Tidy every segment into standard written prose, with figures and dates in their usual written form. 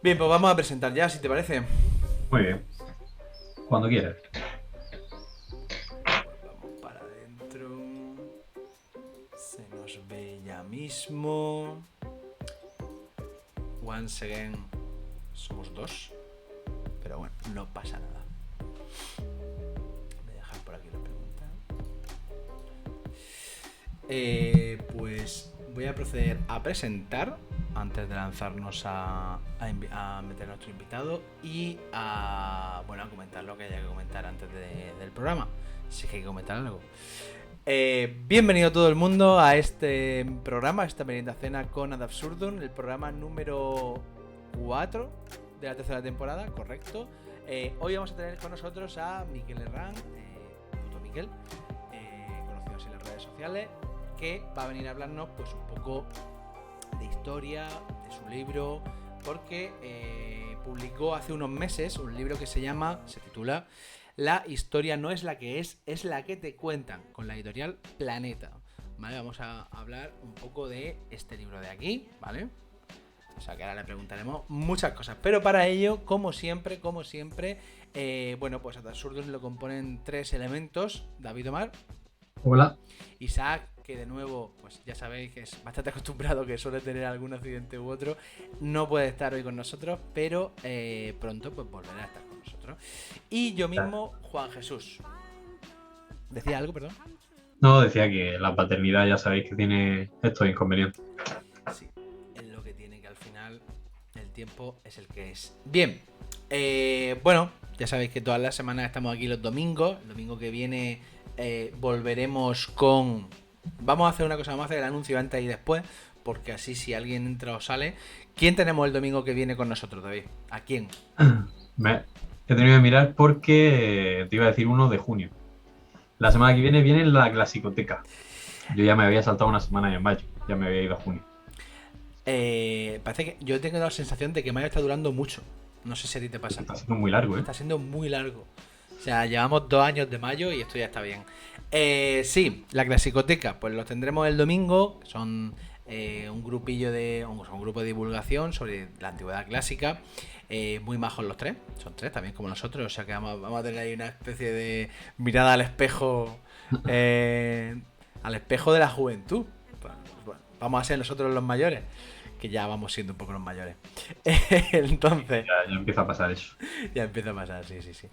Bien, pues vamos a presentar ya, si te parece. Muy bien, cuando quieras. Pues vamos para adentro. Se nos ve ya mismo. Once again, somos dos. Pero bueno, no pasa nada. Voy a dejar por aquí la pregunta. Pues voy a proceder a presentar antes de lanzarnos a meter a nuestro invitado y a comentar lo que haya que comentar antes del programa. Si es que hay que comentar algo. Bienvenido todo el mundo a este programa, a esta merienda cena con Ad Absurdum, el programa número 4 de la tercera temporada, correcto. Hoy vamos a tener con nosotros a Miquel Herrán, puto Miquel, conocido así en las redes sociales, que va a venir a hablarnos pues un poco de historia, de su libro, porque publicó hace unos meses un libro que se titula La historia no es la que es la que te cuentan, con la editorial Planeta. Vale, vamos a hablar un poco de este libro de aquí, ¿vale? O sea que ahora le preguntaremos muchas cosas. Pero para ello, como siempre, pues Ad Absurdum lo componen tres elementos. David Omar. Hola. Isaac, que de nuevo, pues ya sabéis que es bastante acostumbrado, que suele tener algún accidente u otro. No puede estar hoy con nosotros, pero pronto pues volverá a estar con nosotros. Y yo mismo, Juan Jesús. ¿Decía algo, perdón? No, decía que la paternidad ya sabéis que tiene estos inconvenientes. Sí, es lo que tiene, que al final el tiempo es el que es. Bien, bueno, ya sabéis que todas las semanas estamos aquí los domingos. El domingo que viene volveremos con... Vamos a hacer una cosa, vamos a hacer el anuncio antes y después, porque así si alguien entra o sale. ¿Quién tenemos el domingo que viene con nosotros, David? ¿A quién? He tenido que mirar porque te iba a decir 1 de junio. La semana que viene la clasicoteca. Yo ya me había saltado una semana en mayo, ya me había ido a junio. Parece que yo tengo la sensación de que mayo está durando mucho. No sé si a ti te Es que pasa. está siendo muy largo, ¿eh? Está siendo muy largo. O sea, llevamos 2 años de mayo y esto ya está bien. Sí, la clasicoteca, pues los tendremos el domingo. Son un grupillo un grupo de divulgación sobre la antigüedad clásica. Muy majos los tres, son tres también como nosotros. O sea que vamos a tener ahí una especie de mirada al espejo de la juventud. Bueno, vamos a ser nosotros los mayores, que ya vamos siendo un poco los mayores. Entonces, Ya empieza a pasar eso. ya empieza a pasar, sí, sí, sí.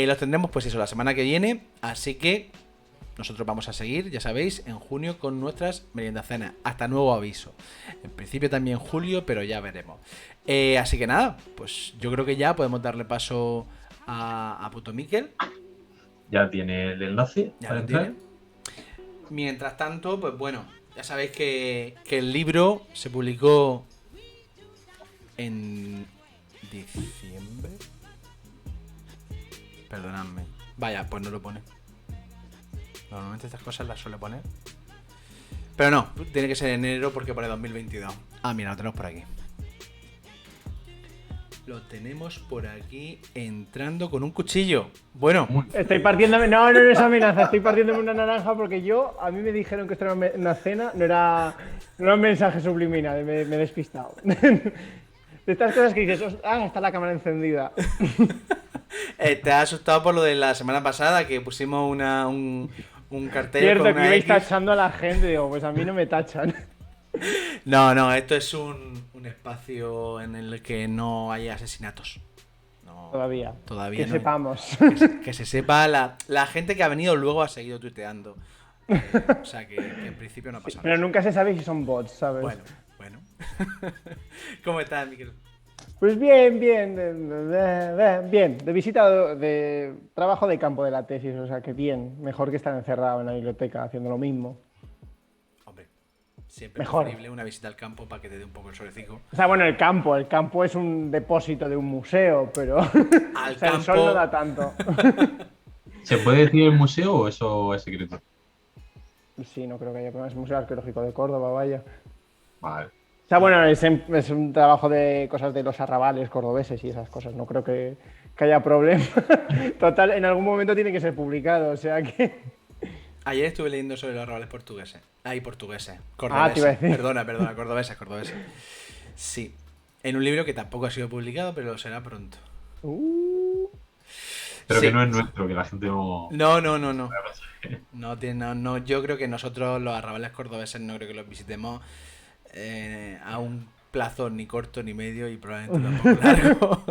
Los tendremos, pues eso, la semana que viene. Así que nosotros vamos a seguir, ya sabéis, en junio con nuestras meriendas cenas. Hasta nuevo aviso. En principio también julio, pero ya veremos. Así que nada, pues yo creo que ya podemos darle paso a Puto Miquel. Ya tiene el enlace Ya para lo entrar. tiene. Mientras tanto, pues bueno, ya sabéis que el libro se publicó en diciembre. Perdonadme. Vaya, pues no lo pone. Normalmente estas cosas las suele poner. Pero no, tiene que ser enero porque pone 2022. Ah, mira, lo tenemos por aquí. Lo tenemos por aquí entrando con un cuchillo. Bueno, Estoy partiéndome. No, no es amenaza. Estoy partiéndome una naranja porque a mí me dijeron que esto era una cena, no era un mensaje subliminal. Me he despistado. De estas cosas que dices, está la cámara encendida. te has asustado por lo de la semana pasada que pusimos un cartel Cierto, con que una ibais X. tachando a la gente. Digo, pues a mí no me tachan. No, esto es un espacio en el que no hay asesinatos. No, Todavía. todavía Que no. sepamos. Que se sepa la gente que ha venido luego ha seguido tuiteando. O sea que en principio no pasa Pero nada. nunca se sabe si son bots, ¿sabes? Bueno. ¿Cómo estás, Miquel? Pues bien, bien. Bien. De visita, de trabajo de campo de la tesis. O sea que bien. Mejor que estar encerrado en la biblioteca haciendo lo mismo. Hombre, siempre Mejor. preferible una visita al campo para que te dé un poco el solecito. O sea, bueno, el campo es un depósito de un museo, pero Al o sea, el campo. sol no da tanto. ¿Se puede decir el museo o eso es secreto? Sí, no creo que haya problemas. Es el Museo Arqueológico de Córdoba, vaya. Vale. O sea, bueno, es un trabajo de cosas de los arrabales cordobeses y esas cosas. No creo que haya problema. Total, en algún momento tiene que ser publicado, o sea que... Ayer estuve leyendo sobre los arrabales portugueses. Portugueses. Ah, te iba a Cordobeses. decir. Perdona, cordobeses. Sí. En un libro que tampoco ha sido publicado, pero lo será pronto. Pero Sí. que no es nuestro, que la gente no... No. No, yo creo que nosotros los arrabales cordobeses no creo que los visitemos a un plazo ni corto ni medio y probablemente tampoco largo.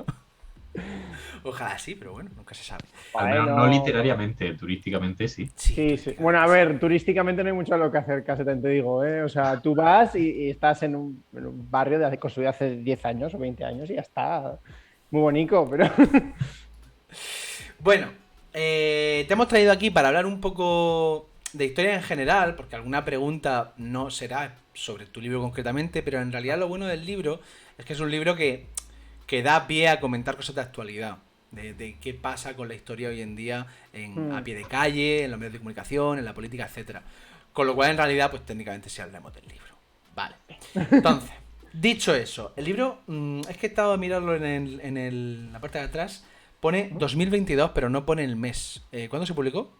Ojalá sí, pero bueno, nunca se sabe. Al menos no literariamente, turísticamente sí. Sí. Bueno, a ver, turísticamente no hay mucho a lo que hacer, casi te digo, ¿eh? O sea, tú vas y estás en un barrio construido hace 10 años o 20 años y ya está. Muy bonito, pero... Bueno, te hemos traído aquí para hablar un poco de historia en general, porque alguna pregunta no será sobre tu libro concretamente, pero en realidad lo bueno del libro es que es un libro que da pie a comentar cosas de actualidad. De qué pasa con la historia hoy en día a pie de calle, en los medios de comunicación, en la política, etcétera. Con lo cual, en realidad, pues técnicamente sí hablemos del libro. Vale. Entonces, dicho eso, el libro, es que he estado a mirarlo en la parte de atrás, pone 2022, pero no pone el mes. ¿Cuándo se publicó?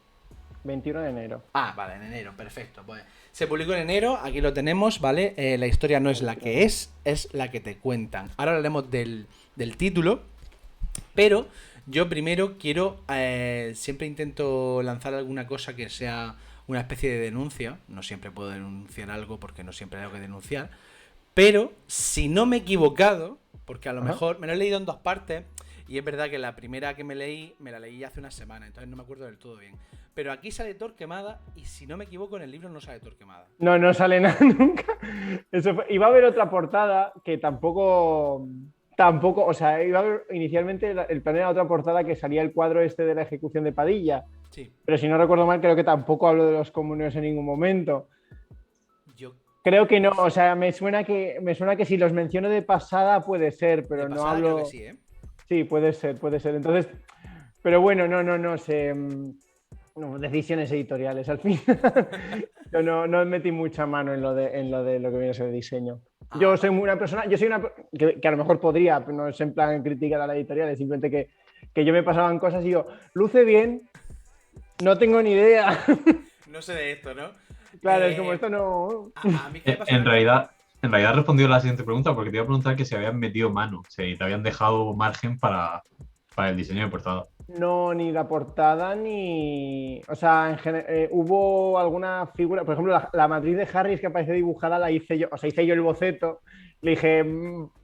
21 de enero. Ah, vale, en enero, perfecto. Pues se publicó en enero, aquí lo tenemos, ¿vale? La historia no es la que es la que te cuentan. Ahora hablaremos del título, pero yo primero quiero, siempre intento lanzar alguna cosa que sea una especie de denuncia. No siempre puedo denunciar algo porque no siempre hay algo que denunciar. Pero, si no me he equivocado, porque a lo mejor me lo he leído en dos partes, y es verdad que la primera que me la leí hace una semana, entonces no me acuerdo del todo bien. Pero aquí sale Torquemada, y si no me equivoco, en el libro no sale Torquemada. No sale nada nunca. Iba a haber otra portada que tampoco, o sea, iba a haber inicialmente el plan era otra portada que salía el cuadro este de la ejecución de Padilla. Sí. Pero si no recuerdo mal, creo que tampoco hablo de los comuneros en ningún momento. Yo creo que no, o sea, me suena que si los menciono de pasada puede ser, pero no hablo. Creo que sí, ¿eh? Sí, puede ser. Entonces, pero bueno, no sé. No, decisiones editoriales al final. Yo no metí mucha mano en lo de lo que viene a ser el diseño. Yo soy una persona, que a lo mejor podría, pero no es en plan criticar a la editorial, es simplemente que yo me pasaban cosas y yo, luce bien, no tengo ni idea. No sé de esto, ¿no? Claro, es como esto no. A mí qué me pasa. En realidad he respondido la siguiente pregunta porque te iba a preguntar que si habían metido mano, si te habían dejado margen para el diseño de portada. No, ni la portada ni. O sea, hubo alguna figura. Por ejemplo, la matriz de Harris que aparece dibujada la hice yo. O sea, hice yo el boceto. Le dije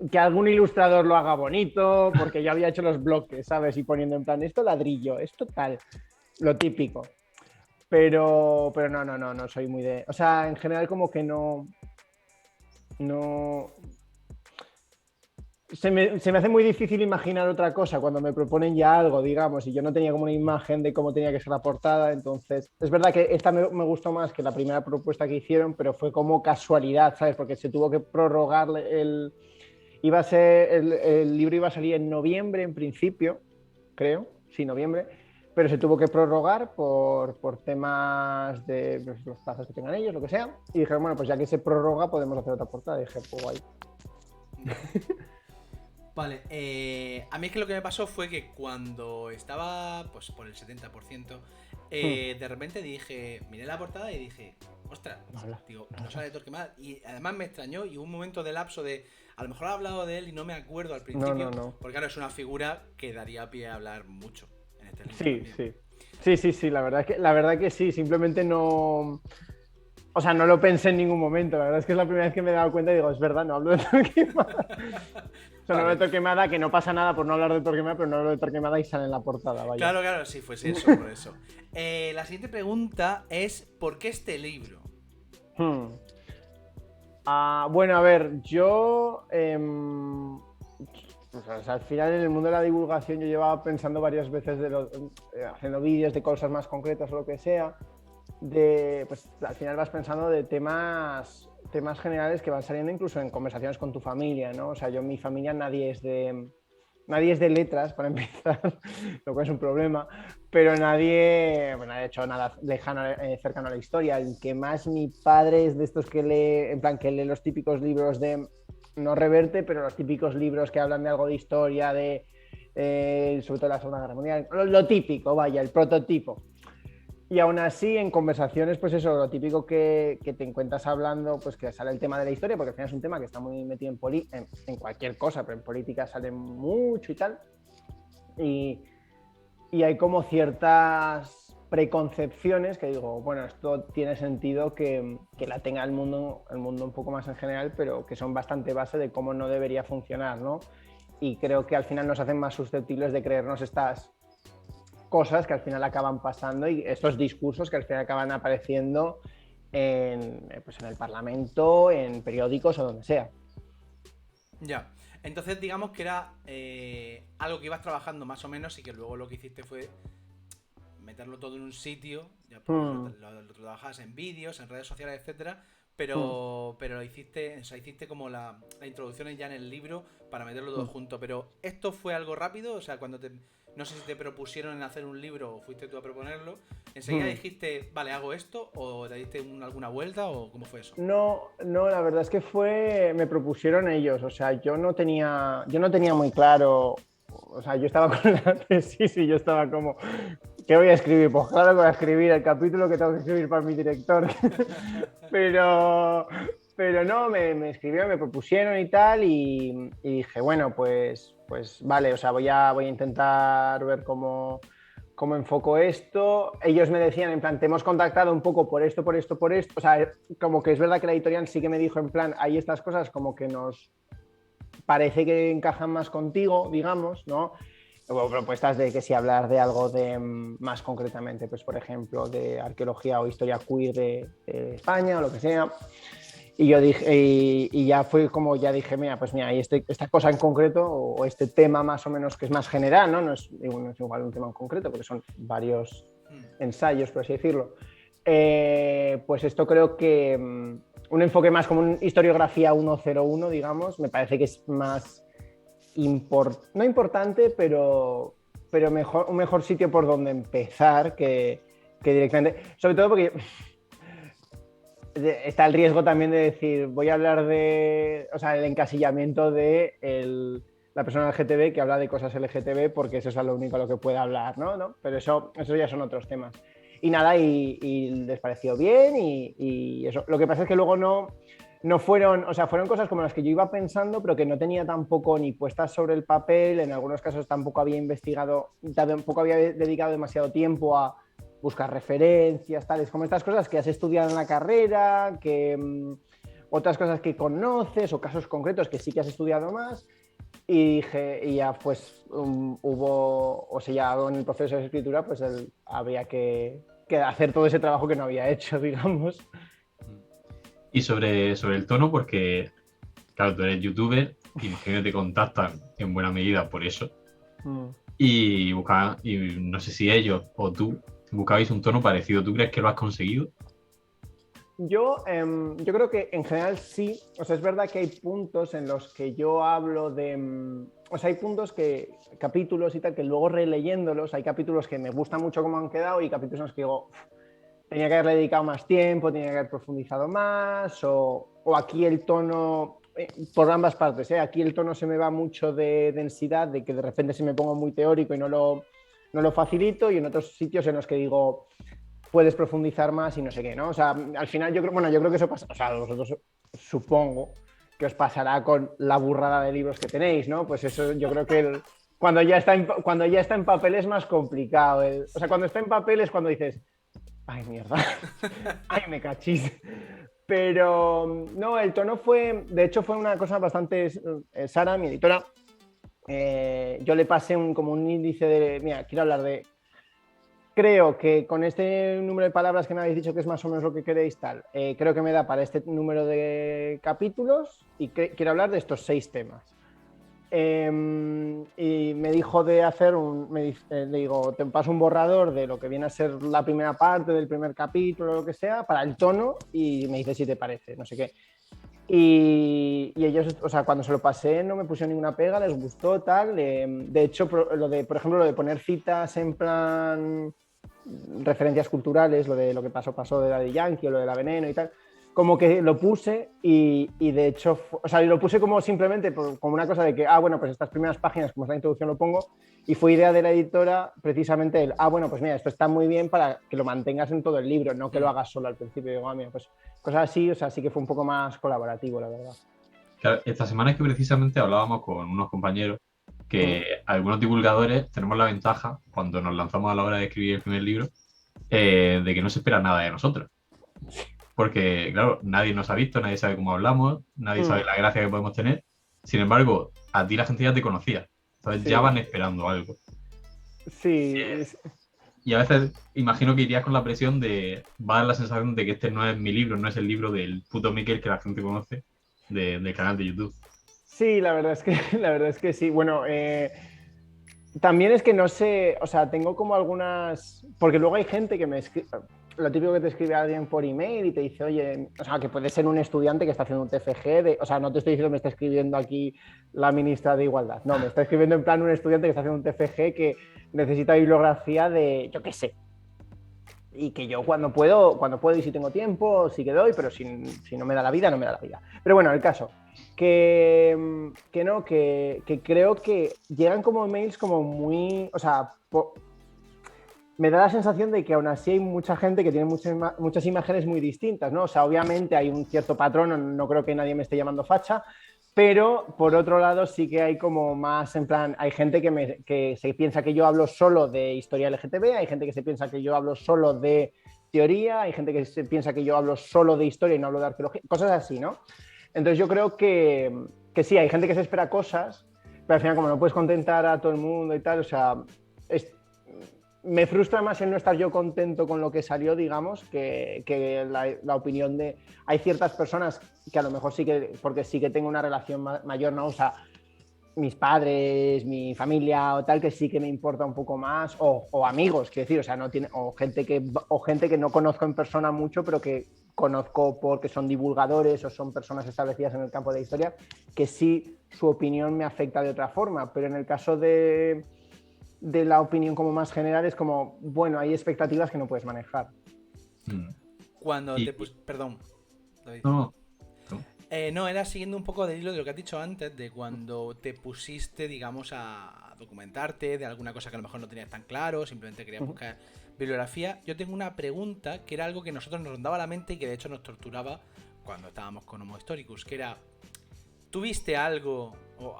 que algún ilustrador lo haga bonito, porque yo había hecho los bloques, ¿sabes? Y poniendo en plan, esto ladrillo, esto tal. Lo típico. Pero no soy muy de. O sea, en general, como que no. Se me hace muy difícil imaginar otra cosa cuando me proponen ya algo, digamos, y yo no tenía como una imagen de cómo tenía que ser la portada. Entonces, es verdad que esta me gustó más que la primera propuesta que hicieron, pero fue como casualidad, ¿sabes? Porque se tuvo que prorrogar el libro iba a salir en noviembre en principio, creo, sí, noviembre, pero se tuvo que prorrogar por temas de los plazos que tengan ellos, lo que sea, y dije, bueno, pues ya que se prorroga podemos hacer otra portada, y dije, pues guay. Vale, a mí es que lo que me pasó fue que cuando estaba pues por el 70%, de repente miré la portada y dije, ostras, digo, no sale Torquemada. Y además me extrañó y hubo un momento de lapso de, a lo mejor he hablado de él y no me acuerdo al principio, porque claro, es una figura que daría pie a hablar mucho en este libro. Sí, la verdad que sí, simplemente no... O sea, no lo pensé en ningún momento, la verdad es que es la primera vez que me he dado cuenta y digo, es verdad, no hablo de Torquemada. O sea, no hablo de Torquemada, que no pasa nada por no hablar de Torquemada, pero no hablo de Torquemada y sale en la portada, vaya. Claro, sí, fuese eso, por eso. La siguiente pregunta es, ¿por qué este libro? Bueno, a ver, yo... o sea, al final en el mundo de la divulgación yo llevaba pensando varias veces haciendo vídeos de cosas más concretas o lo que sea, pues al final vas pensando de temas generales que van saliendo incluso en conversaciones con tu familia, ¿no? O sea, yo en mi familia nadie es de letras, para empezar, lo cual es un problema, pero nadie ha hecho nada lejano, cercano a la historia. El que más, mi padre es de estos que lee los típicos libros de, no Reverte, pero los típicos libros que hablan de algo de historia, sobre todo la Segunda Guerra Mundial, lo típico, vaya, el prototipo. Y aún así, en conversaciones, pues eso, lo típico que te encuentras hablando, pues que sale el tema de la historia, porque al final es un tema que está muy metido en cualquier cosa, pero en política sale mucho y tal. Y, y hay como ciertas preconcepciones que digo, bueno, esto tiene sentido que la tenga el mundo un poco más en general, pero que son bastante base de cómo no debería funcionar, ¿no? Y creo que al final nos hacen más susceptibles de creernos estas cosas que al final acaban pasando y estos discursos que al final acaban apareciendo pues en el Parlamento, en periódicos o donde sea. Ya. Entonces, digamos que era algo que ibas trabajando más o menos y que luego lo que hiciste fue meterlo todo en un sitio. Ya pues, lo trabajabas en vídeos, en redes sociales, etcétera. Pero lo hiciste, o sea, hiciste como la introducción ya en el libro para meterlo todo junto. Pero esto fue algo rápido, o sea, no sé si te propusieron en hacer un libro o fuiste tú a proponerlo, ¿enseguida dijiste, vale, hago esto? ¿O te diste alguna vuelta o cómo fue eso? No, la verdad es que me propusieron ellos, o sea, yo no tenía muy claro, o sea, yo estaba con la tesis y yo estaba como, ¿qué voy a escribir? Pues claro que voy a escribir el capítulo que tengo que escribir para mi director, pero no, me escribieron, me propusieron y tal, y dije, bueno, pues vale, o sea, voy a intentar ver cómo enfoco esto. Ellos me decían, en plan, te hemos contactado un poco por esto. O sea, como que es verdad que la editorial sí que me dijo, en plan, hay estas cosas como que nos parece que encajan más contigo, digamos, ¿no? Hubo propuestas de que si hablar de algo de más concretamente, pues por ejemplo, de arqueología o historia queer de España o lo que sea. Y yo dije, y ya fue como, ya dije, mira, pues mira, y esta cosa en concreto, o este tema más o menos que es más general, ¿no? No es igual un tema en concreto, porque son varios ensayos, por así decirlo. Pues esto creo que un enfoque más como una historiografía 101, digamos, me parece que es más no importante, pero un mejor sitio por donde empezar que directamente, sobre todo porque está el riesgo también de decir, voy a hablar de, o sea, el encasillamiento de la persona LGTB que habla de cosas LGTB porque eso es lo único a lo que puede hablar, ¿no? Pero eso ya son otros temas. Y nada, y les pareció bien y eso. Lo que pasa es que luego no fueron, o sea, fueron cosas como las que yo iba pensando, pero que no tenía tampoco ni puestas sobre el papel, en algunos casos tampoco había investigado, tampoco había dedicado demasiado tiempo a buscar referencias, tales como estas cosas que has estudiado en la carrera, que otras cosas que conoces o casos concretos que sí que has estudiado más. Y dije, y ya pues ya en el proceso de escritura pues habría que hacer todo ese trabajo que no había hecho, digamos. Y sobre el tono, porque claro, tú eres youtuber, imagino que te contactan en buena medida por eso. Y no sé si ellos o tú buscabais un tono parecido. ¿Tú crees que lo has conseguido? Yo creo que en general sí. O sea, es verdad que hay puntos en los que yo hablo de... o sea, hay capítulos y tal, que luego releyéndolos, hay capítulos que me gusta mucho cómo han quedado y capítulos en los que digo, tenía que haberle dedicado más tiempo, tenía que haber profundizado más, o aquí el tono, por ambas partes, aquí el tono se me va mucho de densidad, de que de repente se me pongo muy teórico y no lo facilito, y en otros sitios en los que digo, puedes profundizar más y no sé qué, ¿no? O sea, al final yo creo que eso pasa, o sea, vosotros supongo que os pasará con la burrada de libros que tenéis, ¿no? Pues eso yo creo que cuando ya está en papel es más complicado. O sea, cuando está en papel es cuando dices, ay, mierda, ay, me cachis. Pero no, el tono de hecho fue una cosa bastante... Sara, mi editora, yo le pasé como un índice de, mira, quiero hablar de... Creo que con este número de palabras que me habéis dicho que es más o menos lo que queréis, tal, creo que me da para este número de capítulos y quiero hablar de estos 6 temas. Y me dijo de hacer le digo, te paso un borrador de lo que viene a ser la primera parte del primer capítulo o lo que sea, para el tono, y me dice si te parece, no sé qué. Y ellos, o sea, cuando se lo pasé no me pusieron ninguna pega, les gustó, tal. De hecho, por ejemplo, lo de poner citas en plan referencias culturales, lo que pasó de la de Yankee o lo de la Veneno y tal, como que lo puse y de hecho, o sea, lo puse como simplemente como una cosa de que, bueno, pues estas primeras páginas, como es la introducción, lo pongo, y fue idea de la editora precisamente el, bueno, pues mira, esto está muy bien para que lo mantengas en todo el libro, no que lo hagas solo al principio. Y digo, mira, pues cosas así, o sea, sí que fue un poco más colaborativo, la verdad. Claro, esta semana es que precisamente hablábamos con unos compañeros que algunos divulgadores tenemos la ventaja, cuando nos lanzamos a la hora de escribir el primer libro, de que no se espera nada de nosotros. Porque, claro, nadie nos ha visto, nadie sabe cómo hablamos, nadie sabe la gracia que podemos tener. Sin embargo, a ti la gente ya te conocía. Entonces ya van esperando algo. Sí. Y a veces imagino que irías con la presión de... Va a dar la sensación de que este no es mi libro, no es el libro del puto Miquel que la gente conoce del canal de YouTube. Sí, la verdad es que sí. Bueno, también es que no sé, o sea, tengo como algunas... Porque luego hay gente que me escribe... Lo típico que te escribe alguien por email y te dice, oye, o sea, que puede ser un estudiante que está haciendo un TFG, o sea, no te estoy diciendo que me está escribiendo aquí la ministra de Igualdad, no, me está escribiendo en plan un estudiante que está haciendo un TFG que necesita bibliografía de, yo qué sé, y que yo cuando puedo y si tengo tiempo, sí que doy, pero si no me da la vida, no me da la vida. Pero bueno, el caso, que creo que llegan como mails como muy, o sea, me da la sensación de que aún así hay mucha gente que tiene muchas imágenes muy distintas, ¿no? O sea, obviamente hay un cierto patrón, no creo que nadie me esté llamando facha, pero por otro lado sí que hay como más, en plan, hay gente que se piensa que yo hablo solo de historia LGTB, hay gente que se piensa que yo hablo solo de teoría, hay gente que se piensa que yo hablo solo de historia y no hablo de arqueología, cosas así, ¿no? Entonces yo creo que sí, hay gente que se espera cosas, pero al final como no puedes contentar a todo el mundo y tal, o sea, me frustra más el no estar yo contento con lo que salió, digamos, que la opinión de... Hay ciertas personas que a lo mejor sí que, porque sí que tengo una relación mayor, ¿no? O sea, mis padres, mi familia o tal, que sí que me importa un poco más, o amigos, quiero decir, o sea, no tiene, o gente que no conozco en persona mucho, pero que conozco porque son divulgadores o son personas establecidas en el campo de la historia, que sí su opinión me afecta de otra forma, pero en el caso de la opinión como más general es como, bueno, hay expectativas que no puedes manejar. Cuando Perdón, David. No. No, era siguiendo un poco del hilo de lo que has dicho antes, de cuando te pusiste, digamos, a documentarte de alguna cosa que a lo mejor no tenías tan claro, simplemente querías buscar bibliografía. Yo tengo una pregunta que era algo que a nosotros nos rondaba la mente y que de hecho nos torturaba cuando estábamos con Homo Historicus, que era, ¿tú viste algo o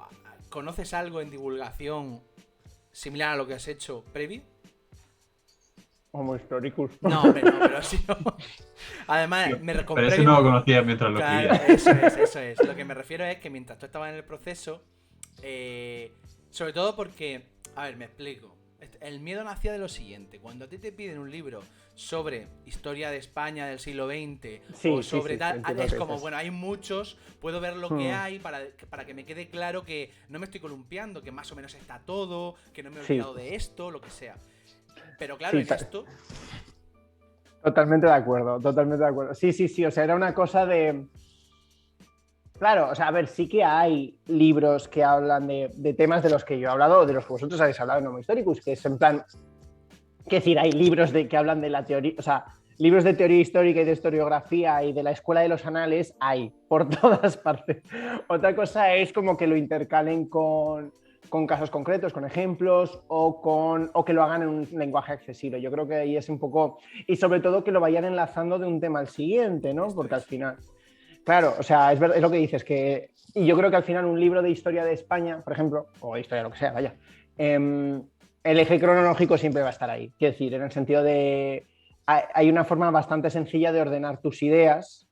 conoces algo en divulgación similar a lo que has hecho previo? Homo Historicus. No, pero sí. No. Además, pero eso no lo conocías mientras lo escribías. Eso es. Lo que me refiero es que mientras tú estabas en el proceso, sobre todo porque, a ver, me explico. El miedo nacía de lo siguiente. Cuando a ti te piden un libro sobre historia de España del siglo XX o sobre tal, es como, bueno, hay muchos, puedo ver lo que hay para que me quede claro que no me estoy columpiando, que más o menos está todo, que no me he olvidado de esto, lo que sea. Pero claro, en esto... Totalmente de acuerdo. Sí, o sea, era una cosa de... Claro, o sea, a ver, sí que hay libros que hablan de temas de los que yo he hablado, o de los que vosotros habéis hablado en Homo Historicus, que es en plan... Es decir, hay libros que hablan de la teoría, o sea, libros de teoría histórica y de historiografía y de la escuela de los anales hay por todas partes. Otra cosa es como que lo intercalen con casos concretos, con ejemplos o que lo hagan en un lenguaje accesible. Yo creo que ahí es un poco... Y sobre todo que lo vayan enlazando de un tema al siguiente, ¿no? Porque al final... Claro, o sea, es lo que dices, que... Y yo creo que al final un libro de historia de España, por ejemplo, o historia lo que sea, vaya, el eje cronológico siempre va a estar ahí. Quiero decir, en el sentido de... Hay una forma bastante sencilla de ordenar tus ideas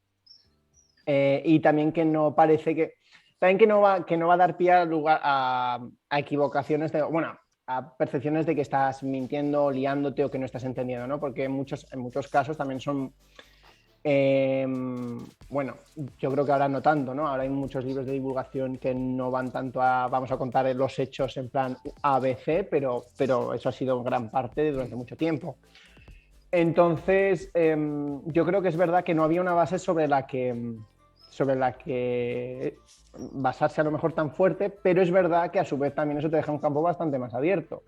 y también que no parece que... También que no va a dar pie a lugar a equivocaciones, a percepciones de que estás mintiendo, liándote o que no estás entendiendo, ¿no? Porque en muchos casos también son... yo creo que ahora no tanto, ¿no? Ahora hay muchos libros de divulgación que no van tanto a... Vamos a contar los hechos en plan ABC, pero eso ha sido gran parte durante mucho tiempo. Entonces, yo creo que es verdad que no había una base sobre la que basarse a lo mejor tan fuerte, pero es verdad que a su vez también eso te deja un campo bastante más abierto.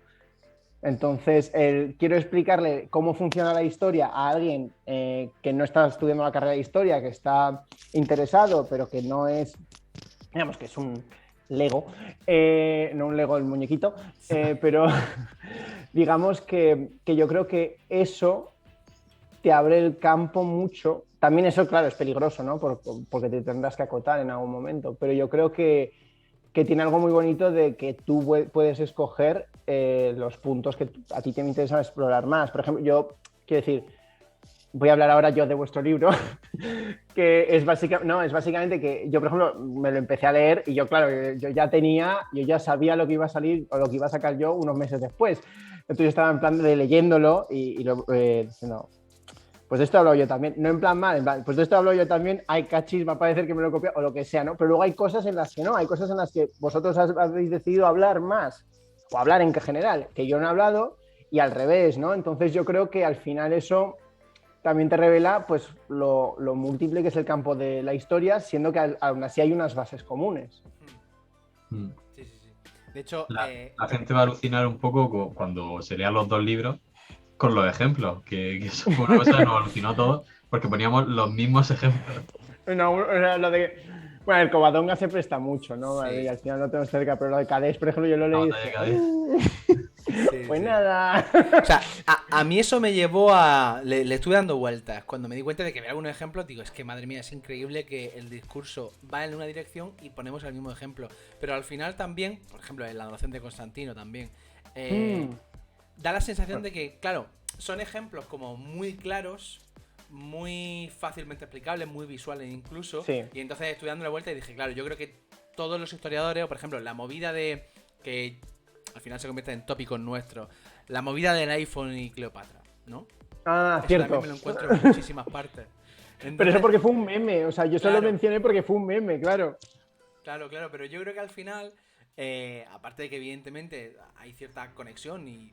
Entonces, quiero explicarle cómo funciona la historia a alguien que no está estudiando la carrera de historia, que está interesado, pero que no es, digamos que es un Lego, no un Lego el muñequito, pero digamos que yo creo que eso te abre el campo mucho. También eso, claro, es peligroso, ¿no? Porque te tendrás que acotar en algún momento, pero yo creo que tiene algo muy bonito de que tú puedes escoger los puntos que a ti te interesan explorar más. Por ejemplo, yo quiero decir, voy a hablar ahora yo de vuestro libro, que es básicamente que yo, por ejemplo, me lo empecé a leer y yo, claro, yo ya sabía lo que iba a salir o lo que iba a sacar yo unos meses después. Entonces yo estaba en plan de leyéndolo y diciendo, pues de esto hablo yo también, no en plan mal, en plan, pues de esto hablo yo también, hay cachis, va a parecer que me lo he copiado o lo que sea, ¿no? Pero luego hay cosas en las que no, hay cosas en las que vosotros habéis decidido hablar más, o hablar en general, que yo no he hablado, y al revés, ¿no? Entonces yo creo que al final eso también te revela pues lo múltiple que es el campo de la historia, siendo que aún así hay unas bases comunes. Mm. Sí, sí, sí. De hecho, la gente va a alucinar un poco cuando se lean los dos libros con los ejemplos, que eso fue una cosa que nos alucinó a todos, porque poníamos los mismos ejemplos. No, lo de... Bueno, el Covadonga se presta mucho, ¿no? Sí. Y al final no tenemos cerca, pero lo de Cadés, por ejemplo, yo lo leí. Sí, Pues sí. nada. O sea, a mí eso me llevó a... Le estuve dando vueltas. Cuando me di cuenta de que había algunos ejemplos, digo, es que madre mía, es increíble que el discurso va en una dirección y ponemos el mismo ejemplo. Pero al final también, por ejemplo, en la adoración de Constantino también, da la sensación de que, claro, son ejemplos como muy claros, muy fácilmente explicables, muy visuales incluso. Sí. Y entonces estudiando la vuelta y dije, claro, yo creo que todos los historiadores, o por ejemplo, la movida de que al final se convierte en tópicos nuestros, la movida del iPhone y Cleopatra, ¿no? Ah, Eso cierto. también me lo encuentro en muchísimas partes. Entonces, Pero eso porque fue un meme, o sea, yo solo claro, lo mencioné porque fue un meme, claro. Claro, pero yo creo que al final, aparte de que evidentemente hay cierta conexión y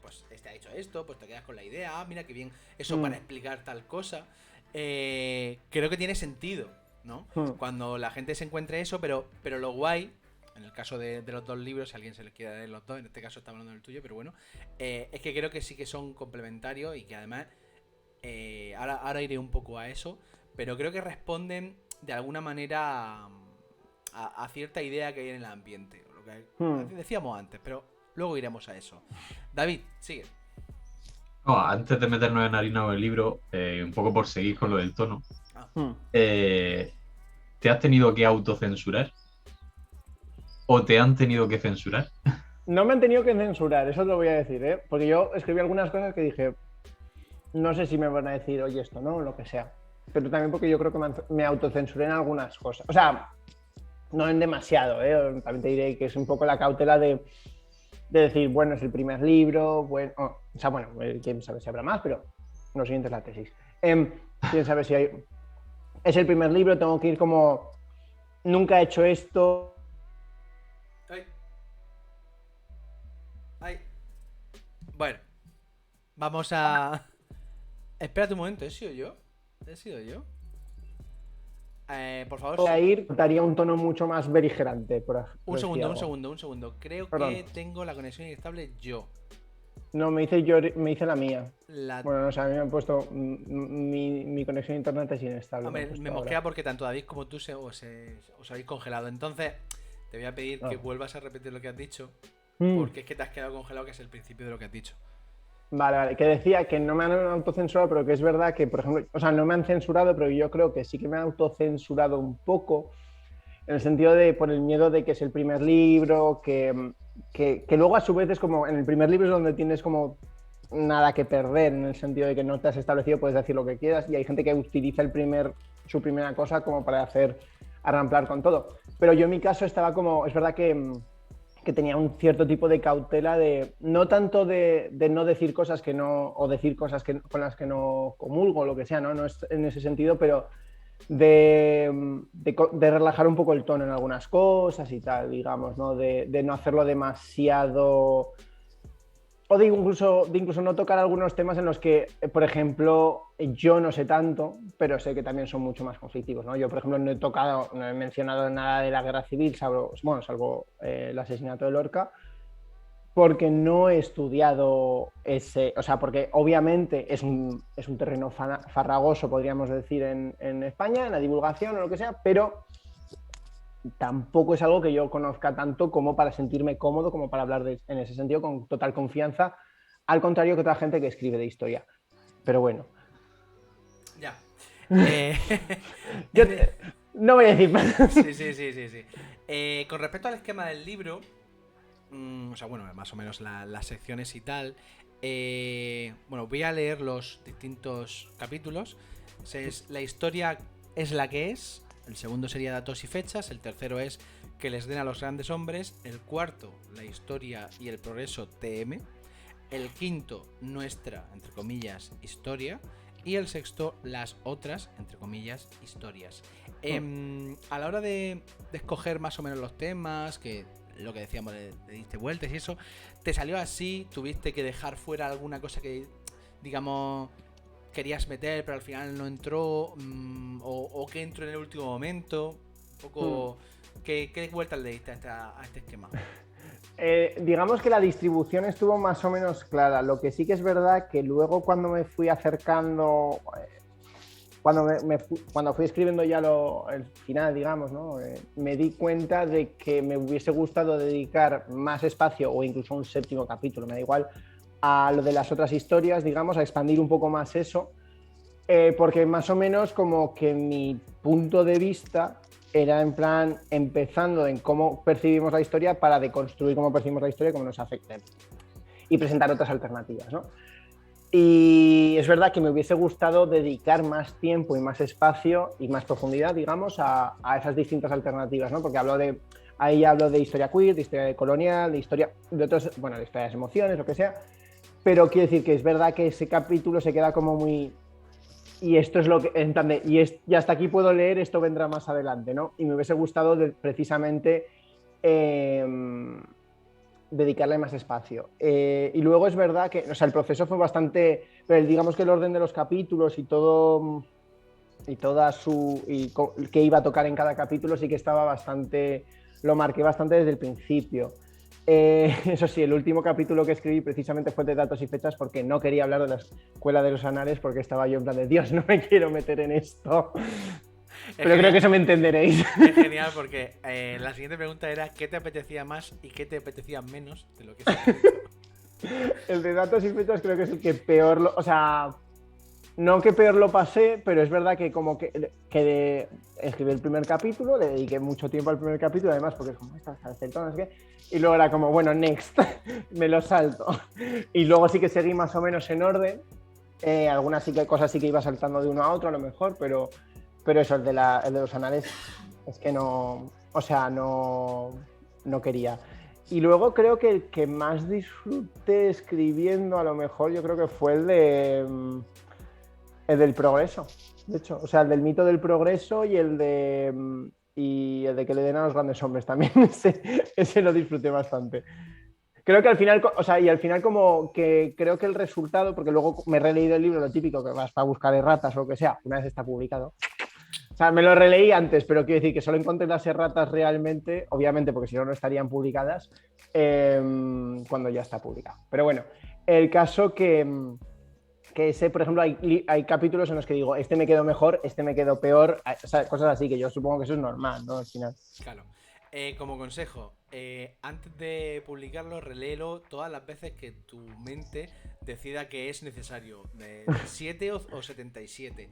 pues te ha hecho esto, pues te quedas con la idea, mira qué bien eso para explicar tal cosa, creo que tiene sentido, ¿no? Cuando la gente se encuentre eso, pero lo guay, en el caso de los dos libros, si a alguien se les quiere leer los dos, en este caso estamos hablando del tuyo, pero bueno, es que creo que sí que son complementarios y que además, ahora iré un poco a eso, pero creo que responden de alguna manera a cierta idea que hay en el ambiente, lo que decíamos antes, pero luego iremos a eso. David, sigue. No, antes de meternos en harina con el libro, un poco por seguir con lo del tono, ¿te has tenido que autocensurar? ¿O te han tenido que censurar? No me han tenido que censurar, eso lo voy a decir, ¿eh? Porque yo escribí algunas cosas que dije, no sé si me van a decir, oye, esto no, o lo que sea. Pero también porque yo creo que me autocensuré en algunas cosas. O sea, no en demasiado, ¿eh? También te diré que es un poco la cautela de decir, bueno, es el primer libro, bueno, o sea, bueno, quién sabe si habrá más, pero lo siguiente es la tesis. Quién sabe si hay... Es el primer libro, tengo que ir como, nunca he hecho esto. Ay. Bueno, vamos a... Espérate un momento, ¿he sido yo? Por favor. Daría un tono mucho más beligerante. Un segundo. Creo que tengo la conexión inestable yo. No, me hice la mía. Bueno, no sé, a mí me han puesto mi conexión a internet es inestable. Hombre, me mosquea porque tanto David como tú os habéis congelado. Entonces, te voy a pedir que vuelvas a repetir lo que has dicho. Porque es que te has quedado congelado, que es el principio de lo que has dicho. Vale, que decía que no me han autocensurado, pero que es verdad que, por ejemplo, o sea, no me han censurado, pero yo creo que sí que me han autocensurado un poco, en el sentido de por el miedo de que es el primer libro, que luego a su vez es como, en el primer libro es donde tienes como nada que perder, en el sentido de que no te has establecido, puedes decir lo que quieras, y hay gente que utiliza su primera cosa como para arramplar con todo. Pero yo en mi caso estaba como, es verdad que tenía un cierto tipo de cautela de, no tanto de no decir cosas que no, o decir cosas con las que no comulgo, lo que sea, no es en ese sentido, pero de relajar un poco el tono en algunas cosas y tal, digamos, ¿no? De no hacerlo demasiado... O de incluso no tocar algunos temas en los que, por ejemplo, yo no sé tanto, pero sé que también son mucho más conflictivos, ¿no? Yo, por ejemplo, no he mencionado nada de la guerra civil, salvo el asesinato de Lorca, porque no he estudiado ese, o sea, porque obviamente es un terreno farragoso, podríamos decir, en España, en la divulgación o lo que sea, pero tampoco es algo que yo conozca tanto como para sentirme cómodo, como para hablar en ese sentido con total confianza, al contrario que otra gente que escribe de historia. Pero bueno. Ya. Yo no voy a decir más. Sí. Con respecto al esquema del libro, o sea, bueno, más o menos las secciones y tal. Bueno, voy a leer los distintos capítulos. La historia es la que es. El segundo sería datos y fechas. El tercero es que les den a los grandes hombres. El cuarto, la historia y el progreso TM. El quinto, nuestra, entre comillas, historia. Y el sexto, las otras, entre comillas, historias. A la hora de escoger más o menos los temas, que lo que decíamos, le diste vueltas y eso, ¿te salió así? ¿Tuviste que dejar fuera alguna cosa que, digamos, querías meter pero al final no entró? ¿O que entró en el último momento? Un poco, ¿qué vueltas le diste a este esquema? Digamos que la distribución estuvo más o menos clara. Lo que sí que es verdad que luego cuando me fui acercando, cuando fui escribiendo ya el final, digamos, ¿no? Me di cuenta de que me hubiese gustado dedicar más espacio o incluso un séptimo capítulo, me da igual, a lo de las otras historias, digamos, a expandir un poco más eso, porque más o menos como que mi punto de vista era en plan empezando en cómo percibimos la historia para deconstruir cómo percibimos la historia y cómo nos afecta y presentar otras alternativas, ¿no? Y es verdad que me hubiese gustado dedicar más tiempo y más espacio y más profundidad, digamos, a esas distintas alternativas, ¿no? Porque ahí hablo de historia queer, de historia colonial, de historia de otros, bueno, de historia de las emociones, lo que sea, pero quiero decir que es verdad que ese capítulo se queda como muy... Y esto es lo que, y hasta aquí puedo leer, esto vendrá más adelante, ¿no? Y me hubiese gustado precisamente dedicarle más espacio. Y luego es verdad que, o sea, el proceso fue bastante, pero digamos que el orden de los capítulos y todo, y qué iba a tocar en cada capítulo sí que estaba bastante, lo marqué bastante desde el principio. Eso sí, el último capítulo que escribí precisamente fue de datos y fechas porque no quería hablar de la escuela de los anales porque estaba yo en plan de Dios, no me quiero meter en esto. Pero creo que eso me entenderéis. Es genial porque la siguiente pregunta era ¿qué te apetecía más y qué te apetecía menos de lo que se El de datos y fechas creo que es el que peor o sea, no que peor lo pasé, pero es verdad que como que escribí el primer capítulo, le dediqué mucho tiempo al primer capítulo, además porque es como, no sé qué, y luego era como, bueno, next, me lo salto. Y luego sí que seguí más o menos en orden, algunas cosas sí que iba saltando de uno a otro a lo mejor, pero eso, el de los anales, es que no, o sea, no quería. Y luego creo que el que más disfruté escribiendo a lo mejor yo creo que fue el del progreso, de hecho, o sea, el del mito del progreso y el de que le den a los grandes hombres también, ese lo disfruté bastante. Creo que al final, o sea, y al final como que creo que el resultado, porque luego me he releído el libro, lo típico que vas para buscar erratas o lo que sea, una vez está publicado. O sea, me lo releí antes, pero quiero decir que solo encontré las erratas realmente, obviamente porque si no, no estarían publicadas cuando ya está publicado. Pero bueno, el caso que ese, por ejemplo, hay capítulos en los que digo, este me quedó mejor, este me quedó peor, o sea, cosas así que yo supongo que eso es normal, ¿no? Al final. Claro. Como consejo, antes de publicarlo, reléelo todas las veces que tu mente decida que es necesario, de 7 o 77.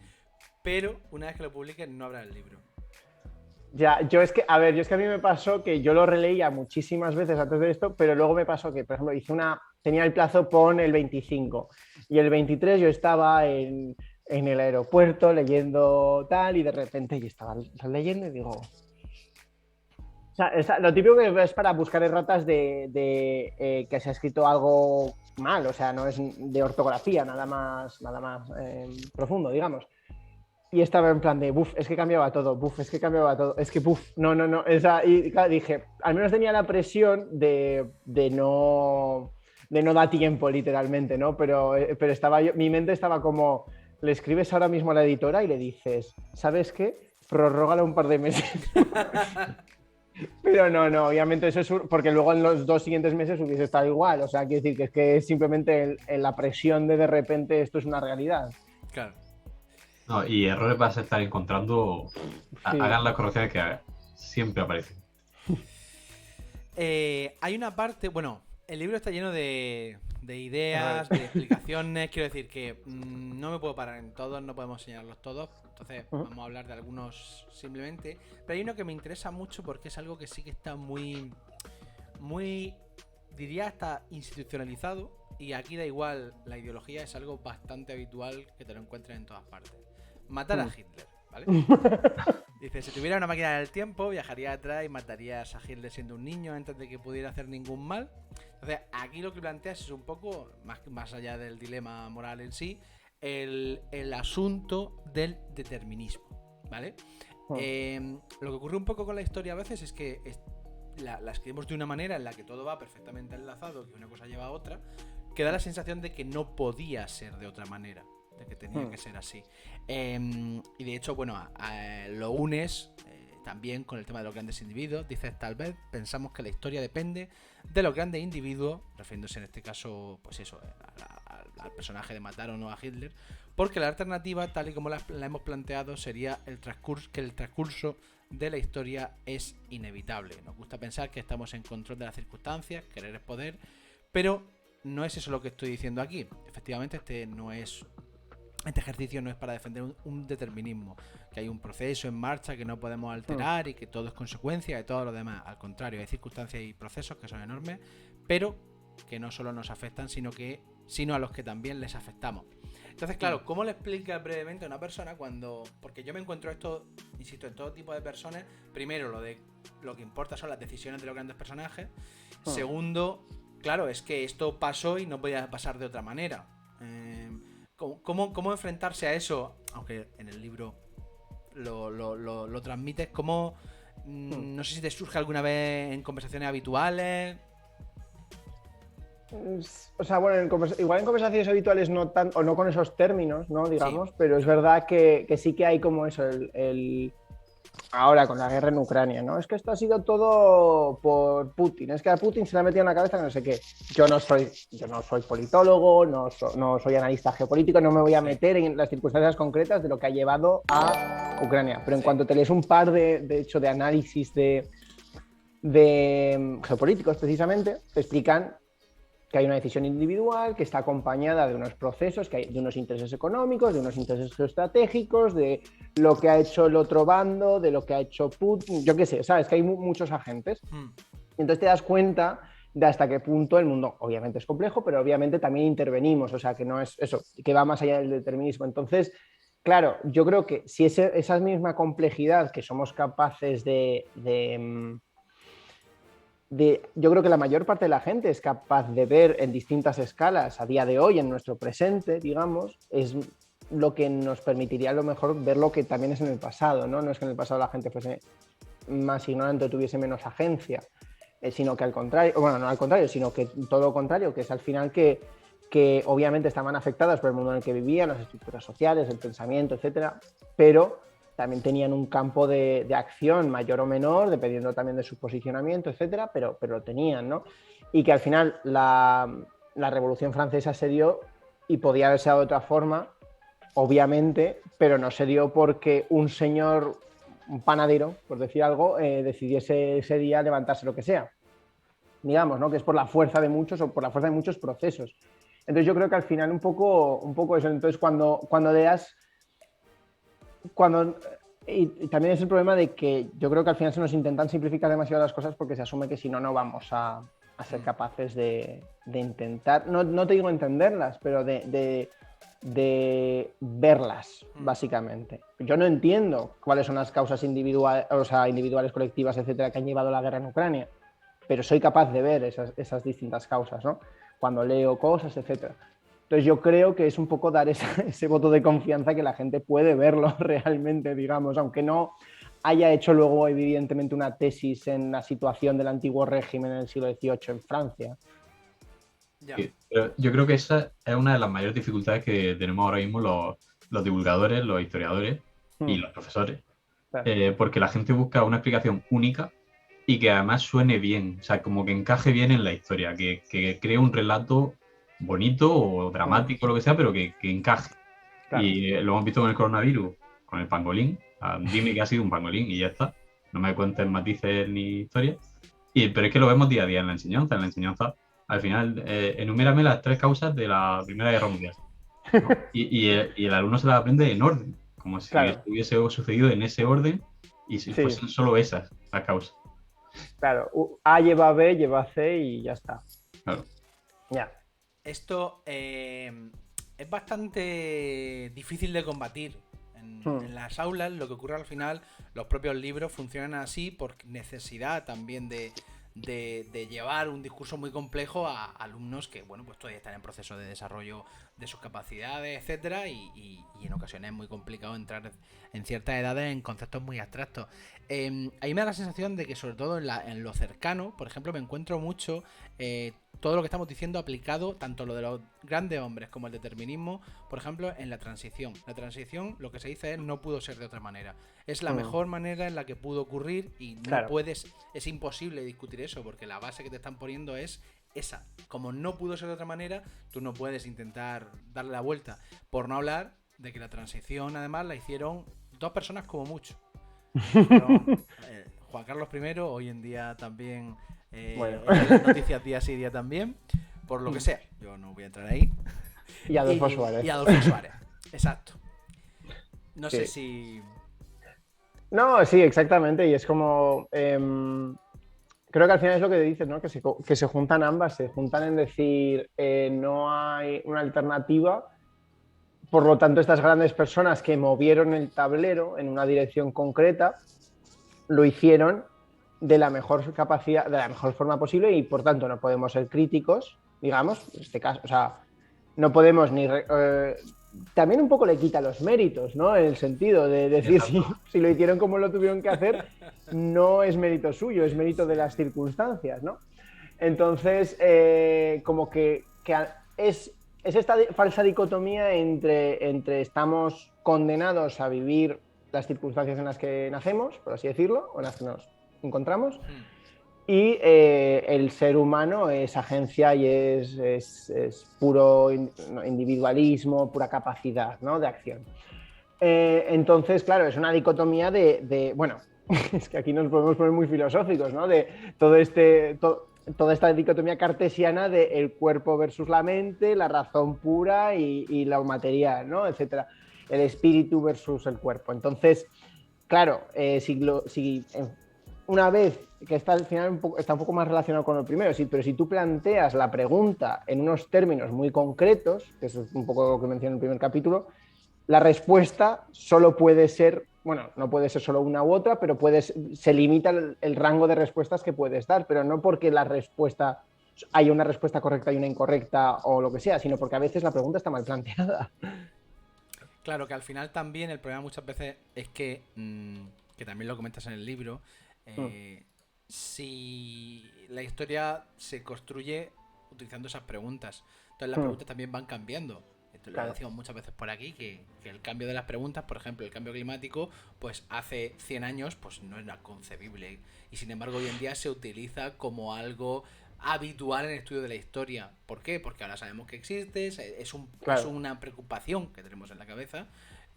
Pero una vez que lo publiques, no habrá el libro. Ya, yo es que a mí me pasó que yo lo releía muchísimas veces antes de esto, pero luego me pasó que, por ejemplo, tenía el plazo pon el 25 y el 23 yo estaba en el aeropuerto leyendo tal y de repente yo estaba leyendo y digo... O sea, lo típico que es para buscar erratas de que se ha escrito algo mal, o sea, no es de ortografía, nada más profundo, digamos. Y estaba en plan de, es que cambiaba todo, es que cambiaba todo, es que no. Y claro, dije, al menos tenía la presión de no dar tiempo, literalmente, ¿no? Pero mi mente estaba como, le escribes ahora mismo a la editora y le dices, ¿sabes qué? Prorrógala un par de meses. Pero no, obviamente eso es porque luego en los 2 siguientes meses hubiese estado igual. O sea, quiero decir que es que es simplemente la presión de repente esto es una realidad. Claro. No, y errores vas a estar encontrando, Sí. hagan las correcciones que hagan, siempre aparecen. Hay una parte, bueno, el libro está lleno de ideas, de explicaciones. Quiero decir que no me puedo parar en todos, no podemos señalarlos todos. Entonces vamos a hablar de algunos simplemente. Pero hay uno que me interesa mucho porque es algo que sí que está muy, diría hasta institucionalizado. Y aquí da igual, la ideología es algo bastante habitual que te lo encuentres en todas partes. Matar a Hitler, ¿vale? Dice, si tuviera una máquina del tiempo, viajaría atrás y matarías a Hitler siendo un niño antes de que pudiera hacer ningún mal. Entonces, aquí lo que planteas es un poco, más allá del dilema moral en sí, el asunto del determinismo, ¿vale? Lo que ocurre un poco con la historia a veces es que la escribimos de una manera en la que todo va perfectamente enlazado, que una cosa lleva a otra, que da la sensación de que no podía ser de otra manera, de que tenía que ser así. Y de hecho, bueno, lo unes también con el tema de los grandes individuos. Dices, tal vez pensamos que la historia depende de los grandes individuos, refiriéndose en este caso, pues eso, al personaje de matar o no a Hitler, porque la alternativa, tal y como la hemos planteado, sería que el transcurso de la historia es inevitable. Nos gusta pensar que estamos en control de las circunstancias, querer es poder, pero no es eso lo que estoy diciendo aquí. Efectivamente, este ejercicio no es para defender un determinismo, que hay un proceso en marcha que no podemos alterar y que todo es consecuencia de todo lo demás. Al contrario, hay circunstancias y procesos que son enormes, pero que no solo nos afectan, sino a los que también les afectamos. Entonces, claro, ¿cómo le explicas brevemente a una persona cuando... Porque yo me encuentro esto, insisto, en todo tipo de personas. Primero, lo que importa son las decisiones de los grandes personajes. Segundo, claro, es que esto pasó y no podía pasar de otra manera. ¿Cómo enfrentarse a eso? Aunque en el libro lo transmites. ¿Cómo? No sé si te surge alguna vez en conversaciones habituales. O sea, bueno, igual en conversaciones habituales no tan, o no con esos términos, ¿no? Digamos, sí. Pero es verdad que sí que hay como eso, ahora con la guerra en Ucrania, ¿no? Es que esto ha sido todo por Putin, es que a Putin se le ha metido en la cabeza que no sé qué. Yo no soy politólogo, no soy analista geopolítico, no me voy a meter en las circunstancias concretas de lo que ha llevado a Ucrania, pero en cuanto te lees un par de análisis de geopolíticos precisamente, te explican que hay una decisión individual que está acompañada de unos procesos, que hay de unos intereses económicos, de unos intereses geoestratégicos, de lo que ha hecho el otro bando, de lo que ha hecho Putin, yo qué sé, sabes que hay muchos agentes. Entonces te das cuenta de hasta qué punto el mundo obviamente es complejo, pero obviamente también intervenimos, o sea que no es eso, que va más allá del determinismo. Entonces, claro, yo creo que si esa misma complejidad que somos capaces yo creo que la mayor parte de la gente es capaz de ver en distintas escalas a día de hoy, en nuestro presente, digamos, es lo que nos permitiría a lo mejor ver lo que también es en el pasado, ¿no? No es que en el pasado la gente fuese más ignorante o tuviese menos agencia, sino que al contrario, bueno, no al contrario, sino que todo lo contrario, que es al final que obviamente estaban afectadas por el mundo en el que vivían, las estructuras sociales, el pensamiento, etcétera, pero también tenían un campo de acción mayor o menor, dependiendo también de su posicionamiento, etcétera, pero lo tenían, ¿no? Y que al final la Revolución Francesa se dio y podía haberse dado de otra forma, obviamente, pero no se dio porque un señor, un panadero, por decir algo, decidiese ese día levantarse lo que sea. Digamos, ¿no? Que es por la fuerza de muchos o por la fuerza de muchos procesos. Entonces yo creo que al final un poco eso. Entonces cuando leas... Y también es el problema de que yo creo que al final se nos intentan simplificar demasiado las cosas porque se asume que si no, no vamos a ser capaces de intentar, no te digo entenderlas, pero de verlas, básicamente. Yo no entiendo cuáles son las causas individuales, colectivas, etcétera, que han llevado a la guerra en Ucrania, pero soy capaz de ver esas distintas causas, ¿no? Cuando leo cosas, etcétera. Entonces yo creo que es un poco dar ese voto de confianza que la gente puede verlo realmente, digamos, aunque no haya hecho luego evidentemente una tesis en la situación del antiguo régimen en el siglo XVIII en Francia. Sí, pero yo creo que esa es una de las mayores dificultades que tenemos ahora mismo los divulgadores, los historiadores y los profesores, claro. Porque la gente busca una explicación única y que además suene bien, o sea, como que encaje bien en la historia, que cree un relato bonito o dramático, lo que sea, pero que encaje. Claro. Y lo hemos visto con el coronavirus, con el pangolín. Dime que ha sido un pangolín y ya está. No me cuentes matices ni historias. Pero es que lo vemos día a día en la enseñanza. En la enseñanza, al final, enumérame las 3 causas de la Primera Guerra Mundial, ¿no? Y el alumno se las aprende en orden, como si Claro. hubiese sucedido en ese orden y si fuesen solo esas las causas. Claro, A lleva a B, lleva a C y ya está. Claro. Ya. Esto es bastante difícil de combatir. En las aulas, lo que ocurre al final, los propios libros funcionan así por necesidad también de llevar un discurso muy complejo a alumnos que, bueno, pues todavía están en proceso de desarrollo de sus capacidades, etcétera, y en ocasiones es muy complicado entrar en ciertas edades en conceptos muy abstractos. Ahí me da la sensación de que, sobre todo en lo cercano, por ejemplo, me encuentro mucho todo lo que estamos diciendo aplicado, tanto lo de los grandes hombres como el determinismo, por ejemplo, en la transición. La transición, lo que se dice es, no pudo ser de otra manera. Es la mejor manera en la que pudo ocurrir y no puedes, es imposible discutir eso, porque la base que te están poniendo es esa. Como no pudo ser de otra manera, tú no puedes intentar darle la vuelta. Por no hablar de que la transición, además, la hicieron 2 personas como mucho. Juan Carlos I, hoy en día también en las noticias día sí día también, por lo que sea, yo no voy a entrar ahí. Y Adolfo Suárez. Y Adolfo Suárez, exacto. No sé si... No, sí, exactamente, y es como... creo que al final es lo que dices, ¿no? Que se juntan ambas, se juntan en decir no hay una alternativa. Por lo tanto, estas grandes personas que movieron el tablero en una dirección concreta lo hicieron de la mejor capacidad, de la mejor forma posible, y por tanto no podemos ser críticos, digamos, en este caso, o sea, no podemos ni... también un poco le quita los méritos, ¿no? En el sentido de decir si lo hicieron como lo tuvieron que hacer, no es mérito suyo, es mérito de las circunstancias, ¿no? Entonces, como que es esta falsa dicotomía entre estamos condenados a vivir las circunstancias en las que nacemos, por así decirlo, o en las que nos encontramos, y el ser humano es agencia y es puro individualismo, pura capacidad, ¿no? De acción. Entonces, claro, es una dicotomía bueno, es que aquí nos podemos poner muy filosóficos, ¿no? De toda esta dicotomía cartesiana de el cuerpo versus la mente, la razón pura y lo material, ¿no? Etcétera. El espíritu versus el cuerpo. Entonces, claro, si una vez que está al final está un poco más relacionado con lo primero, sí, pero si tú planteas la pregunta en unos términos muy concretos, que eso es un poco lo que mencioné en el primer capítulo, la respuesta solo puede ser, bueno, no puede ser solo una u otra, pero se limita el rango de respuestas que puedes dar, pero no porque haya una respuesta correcta y una incorrecta o lo que sea, sino porque a veces la pregunta está mal planteada. Claro, que al final también el problema muchas veces es que también lo comentas en el libro, si la historia se construye utilizando esas preguntas, entonces las preguntas también van cambiando. Esto lo decimos muchas veces por aquí, que el cambio de las preguntas, por ejemplo, el cambio climático, pues hace 100 años pues no era concebible, y sin embargo hoy en día se utiliza como algo habitual en el estudio de la historia. ¿Por qué? Porque ahora sabemos que existe, es una preocupación que tenemos en la cabeza,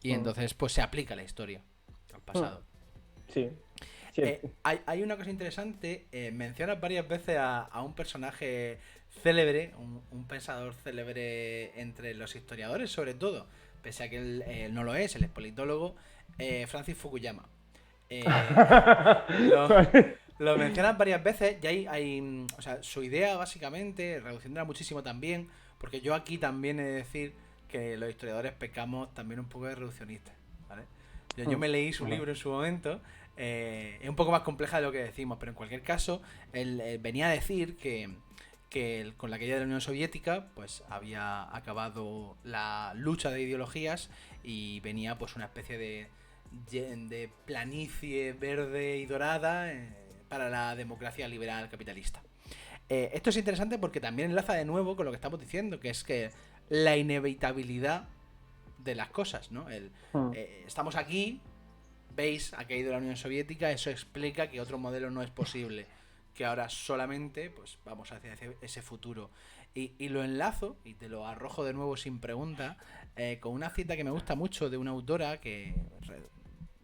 y entonces pues se aplica la historia al pasado. Sí. Hay una cosa interesante, mencionas varias veces a un personaje célebre, un pensador célebre entre los historiadores, sobre todo, pese a que él no lo es, él es politólogo, Francis Fukuyama. Lo mencionas varias veces y o sea, su idea básicamente, reduciéndola muchísimo también, porque yo aquí también he de decir que los historiadores pecamos también un poco de reduccionistas, ¿vale? Yo me leí su libro en su momento, es un poco más compleja de lo que decimos, pero en cualquier caso, él venía a decir que con la caída de la Unión Soviética pues había acabado la lucha de ideologías y venía pues una especie de planicie verde y dorada para la democracia liberal capitalista. Esto es interesante porque también enlaza de nuevo con lo que estamos diciendo, que es que la inevitabilidad de las cosas, ¿no? Estamos aquí veis, ha caído la Unión Soviética, eso explica que otro modelo no es posible, que ahora solamente pues vamos hacia ese futuro. Y lo enlazo, y te lo arrojo de nuevo sin pregunta, con una cita que me gusta mucho de una autora que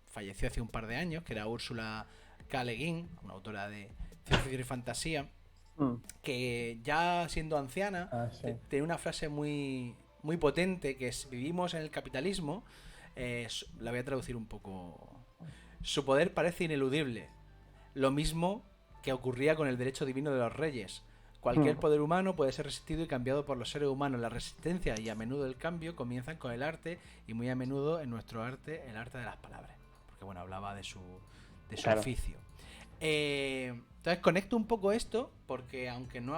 falleció hace un par de años, que era Ursula K. Le Guin, una autora de ciencia ficción y fantasía, que ya siendo anciana, tiene una frase muy, muy potente, que es: vivimos en el capitalismo, la voy a traducir un poco. Su poder parece ineludible, lo mismo que ocurría con el derecho divino de los reyes. Cualquier poder humano puede ser resistido y cambiado por los seres humanos. La resistencia y a menudo el cambio comienzan con el arte, y muy a menudo en nuestro arte, el arte de las palabras. Porque bueno, hablaba de su claro. oficio. Entonces conecto un poco esto, porque aunque no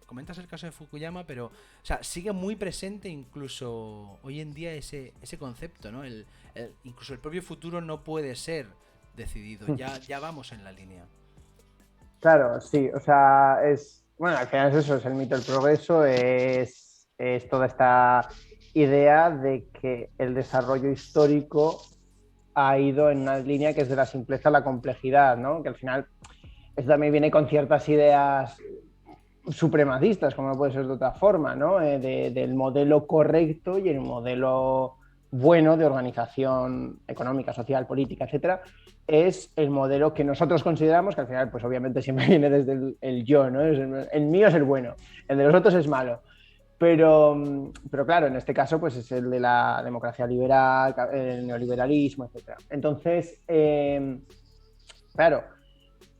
comentas el caso de Fukuyama, pero o sea, sigue muy presente incluso hoy en día ese concepto, ¿no? Incluso el propio futuro no puede ser decidido, ya vamos en la línea. Claro, sí, o sea, bueno, al final es eso, es el mito del progreso, es toda esta idea de que el desarrollo histórico ha ido en una línea que es de la simpleza a la complejidad, ¿no? Que al final esto también viene con ciertas ideas supremacistas, como no puede ser de otra forma, ¿no? Del modelo correcto y el modelo bueno de organización económica, social, política, etcétera, es el modelo que nosotros consideramos, que al final, pues obviamente siempre viene desde el yo, ¿no? El mío es el bueno, el de los otros es malo. Pero claro, en este caso pues es el de la democracia liberal, el neoliberalismo, etc. Entonces, claro,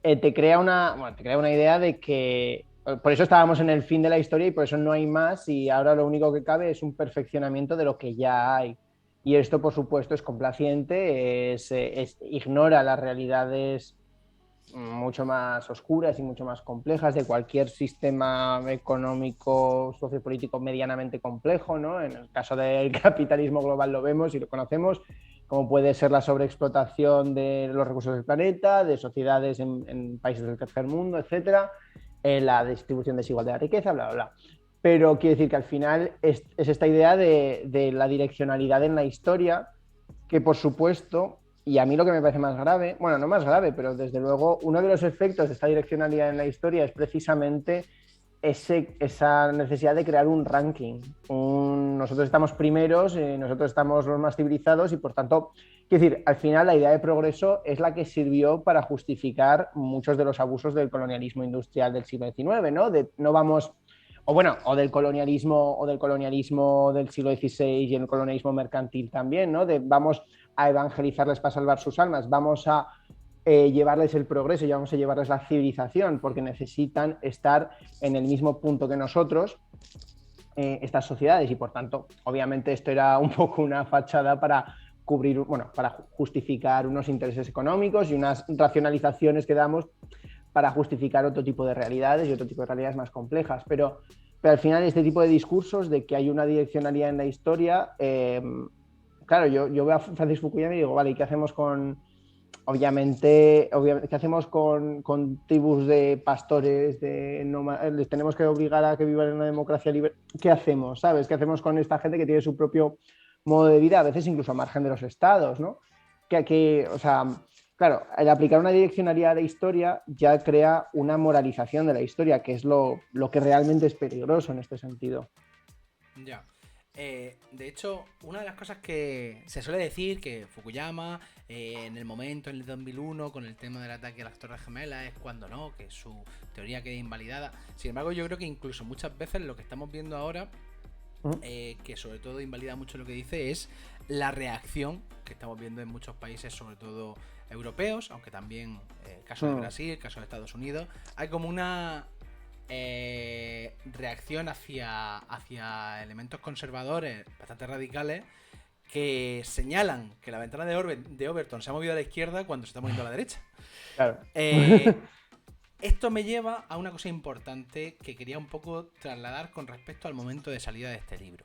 te crea una idea de que por eso estábamos en el fin de la historia y por eso no hay más, y ahora lo único que cabe es un perfeccionamiento de lo que ya hay. Y esto, por supuesto, es complaciente, ignora las realidades mucho más oscuras y mucho más complejas de cualquier sistema económico, sociopolítico medianamente complejo, ¿no? En el caso del capitalismo global lo vemos y lo conocemos, como puede ser la sobreexplotación de los recursos del planeta, de sociedades en países del tercer mundo, etcétera, la distribución desigual de la riqueza, bla, bla, bla. Pero quiero decir que al final es esta idea de la direccionalidad en la historia, que por supuesto, y a mí lo que me parece más grave, bueno, no más grave, pero desde luego uno de los efectos de esta direccionalidad en la historia es precisamente esa necesidad de crear un ranking. Nosotros estamos primeros, nosotros estamos los más civilizados y por tanto, quiero decir, al final la idea de progreso es la que sirvió para justificar muchos de los abusos del colonialismo industrial del siglo XIX, ¿no? O del colonialismo del siglo XVI y el colonialismo mercantil también, ¿no? Vamos a evangelizarles para salvar sus almas, vamos a llevarles el progreso y vamos a llevarles la civilización, porque necesitan estar en el mismo punto que nosotros, estas sociedades, y por tanto, obviamente esto era un poco una fachada para para justificar unos intereses económicos y unas racionalizaciones que damos para justificar otro tipo de realidades y otro tipo de realidades más complejas, pero al final este tipo de discursos de que hay una direccionalidad en la historia, claro, yo veo a Francis Fukuyama y digo, vale, ¿y qué hacemos con, obviamente qué hacemos con tribus de pastores, les tenemos que obligar a que vivan en una democracia libre? ¿Qué hacemos, sabes? ¿Qué hacemos con esta gente que tiene su propio modo de vida, a veces incluso a margen de los estados, ¿no? O sea, claro, el aplicar una direccionalidad a la historia ya crea una moralización de la historia, que es lo que realmente es peligroso en este sentido. Ya. De hecho, una de las cosas que se suele decir, que Fukuyama, en el momento, en el 2001, con el tema del ataque a las Torres Gemelas, es cuando no, que su teoría queda invalidada. Sin embargo, yo creo que incluso muchas veces lo que estamos viendo ahora, que sobre todo invalida mucho lo que dice, es la reacción que estamos viendo en muchos países, sobre todo europeos, aunque también caso de Brasil, caso de Estados Unidos, hay como una reacción hacia elementos conservadores bastante radicales que señalan que la ventana de Overton se ha movido a la izquierda cuando se está moviendo a la derecha. Claro. Esto me lleva a una cosa importante que quería un poco trasladar con respecto al momento de salida de este libro.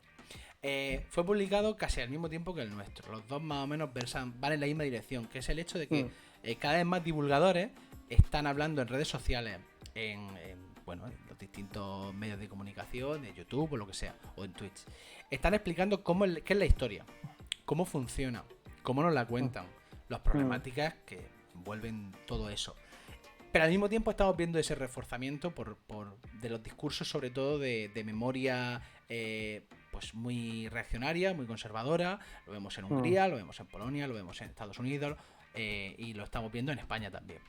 Fue publicado casi al mismo tiempo que el nuestro. Los dos más o menos van en la misma dirección, que es el hecho de que cada vez más divulgadores están hablando en redes sociales, en los distintos medios de comunicación, de YouTube o lo que sea, o en Twitch. Están explicando qué es la historia, cómo funciona, cómo nos la cuentan, las problemáticas que envuelven todo eso. Pero al mismo tiempo estamos viendo ese reforzamiento de los discursos, sobre todo de memoria pues muy reaccionaria, muy conservadora. Lo vemos en Hungría, lo vemos en Polonia, lo vemos en Estados Unidos y lo estamos viendo en España también.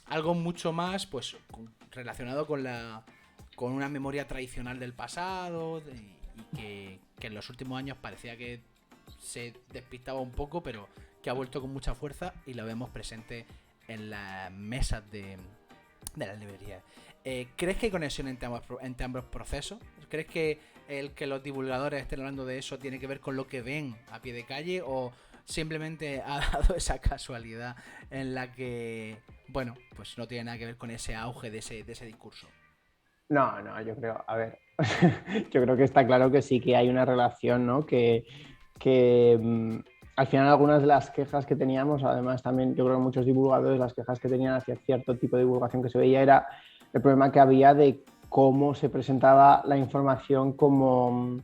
Algo mucho más pues relacionado con una memoria tradicional del pasado y que en los últimos años parecía que se despistaba un poco, pero que ha vuelto con mucha fuerza y lo vemos presente en las mesas de las librerías. ¿Crees que hay conexión entre ambos procesos? ¿Crees que el que los divulgadores estén hablando de eso tiene que ver con lo que ven a pie de calle o simplemente ha dado esa casualidad en la que, bueno, pues no tiene nada que ver con ese auge de ese discurso? No, yo creo, a ver, yo creo que está claro que sí que hay una relación, ¿no? Que al final algunas de las quejas que teníamos, además también yo creo que muchos divulgadores, las quejas que tenían hacia cierto tipo de divulgación que se veía era el problema que había de cómo se presentaba la información como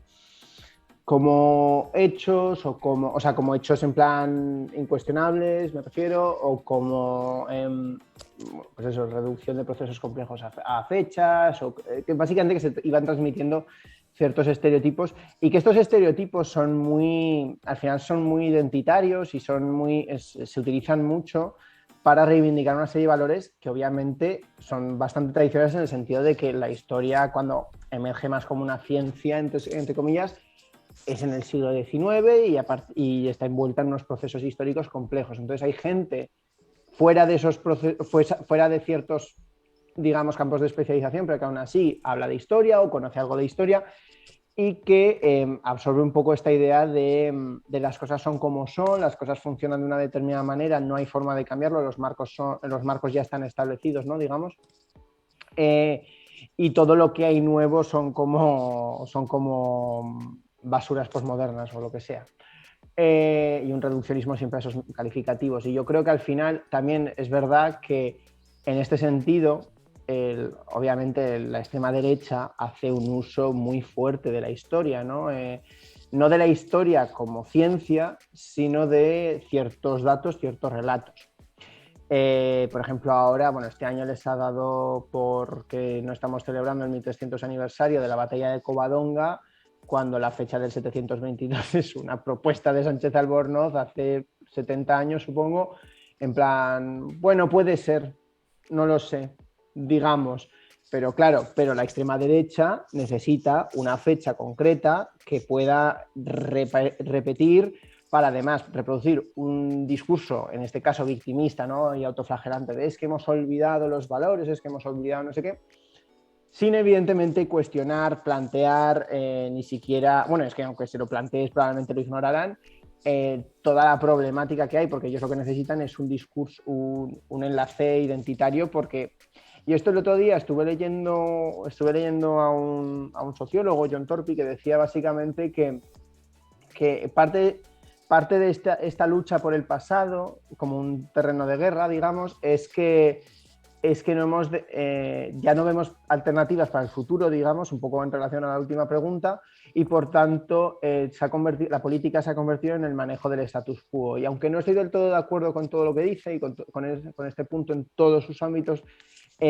hechos como hechos en plan incuestionables, me refiero, o como pues eso, reducción de procesos complejos a fechas, o que básicamente que se iban transmitiendo ciertos estereotipos y que estos estereotipos al final son muy identitarios y se utilizan mucho para reivindicar una serie de valores que obviamente son bastante tradicionales en el sentido de que la historia, cuando emerge más como una ciencia, entre comillas, es en el siglo XIX y está envuelta en unos procesos históricos complejos. Entonces hay gente fuera de ciertos, digamos, campos de especialización, pero que aún así habla de historia o conoce algo de historia y que absorbe un poco esta idea de las cosas son como son, las cosas funcionan de una determinada manera, no hay forma de cambiarlo, los marcos ya están establecidos, ¿no? Digamos. Y todo lo que hay nuevo son como basuras posmodernas o lo que sea. Y un reduccionismo siempre a esos calificativos. Y yo creo que al final también es verdad que en este sentido, obviamente la extrema derecha hace un uso muy fuerte de la historia, ¿no? No de la historia como ciencia, sino de ciertos datos, ciertos relatos. Por ejemplo, ahora, este año les ha dado porque no estamos celebrando el 1300 aniversario de la batalla de Covadonga, cuando la fecha del 722 es una propuesta de Sánchez Albornoz hace 70 años, supongo, en plan, bueno, puede ser, no lo sé, digamos, pero claro, la extrema derecha necesita una fecha concreta que pueda repetir para además reproducir un discurso, en este caso victimista, ¿no? Y autoflagelante de es que hemos olvidado los valores, es que hemos olvidado no sé qué, sin evidentemente cuestionar, plantear, ni siquiera, es que aunque se lo plantees probablemente lo ignorarán, toda la problemática que hay, porque ellos lo que necesitan es un discurso, un enlace identitario, porque yo esto el otro día estuve leyendo a un sociólogo, John Torpy, que decía básicamente que parte de esta lucha por el pasado, como un terreno de guerra, digamos, es que ya no vemos alternativas para el futuro, digamos, un poco en relación a la última pregunta, y por tanto la política se ha convertido en el manejo del status quo. Y aunque no estoy del todo de acuerdo con todo lo que dice y con este punto en todos sus ámbitos,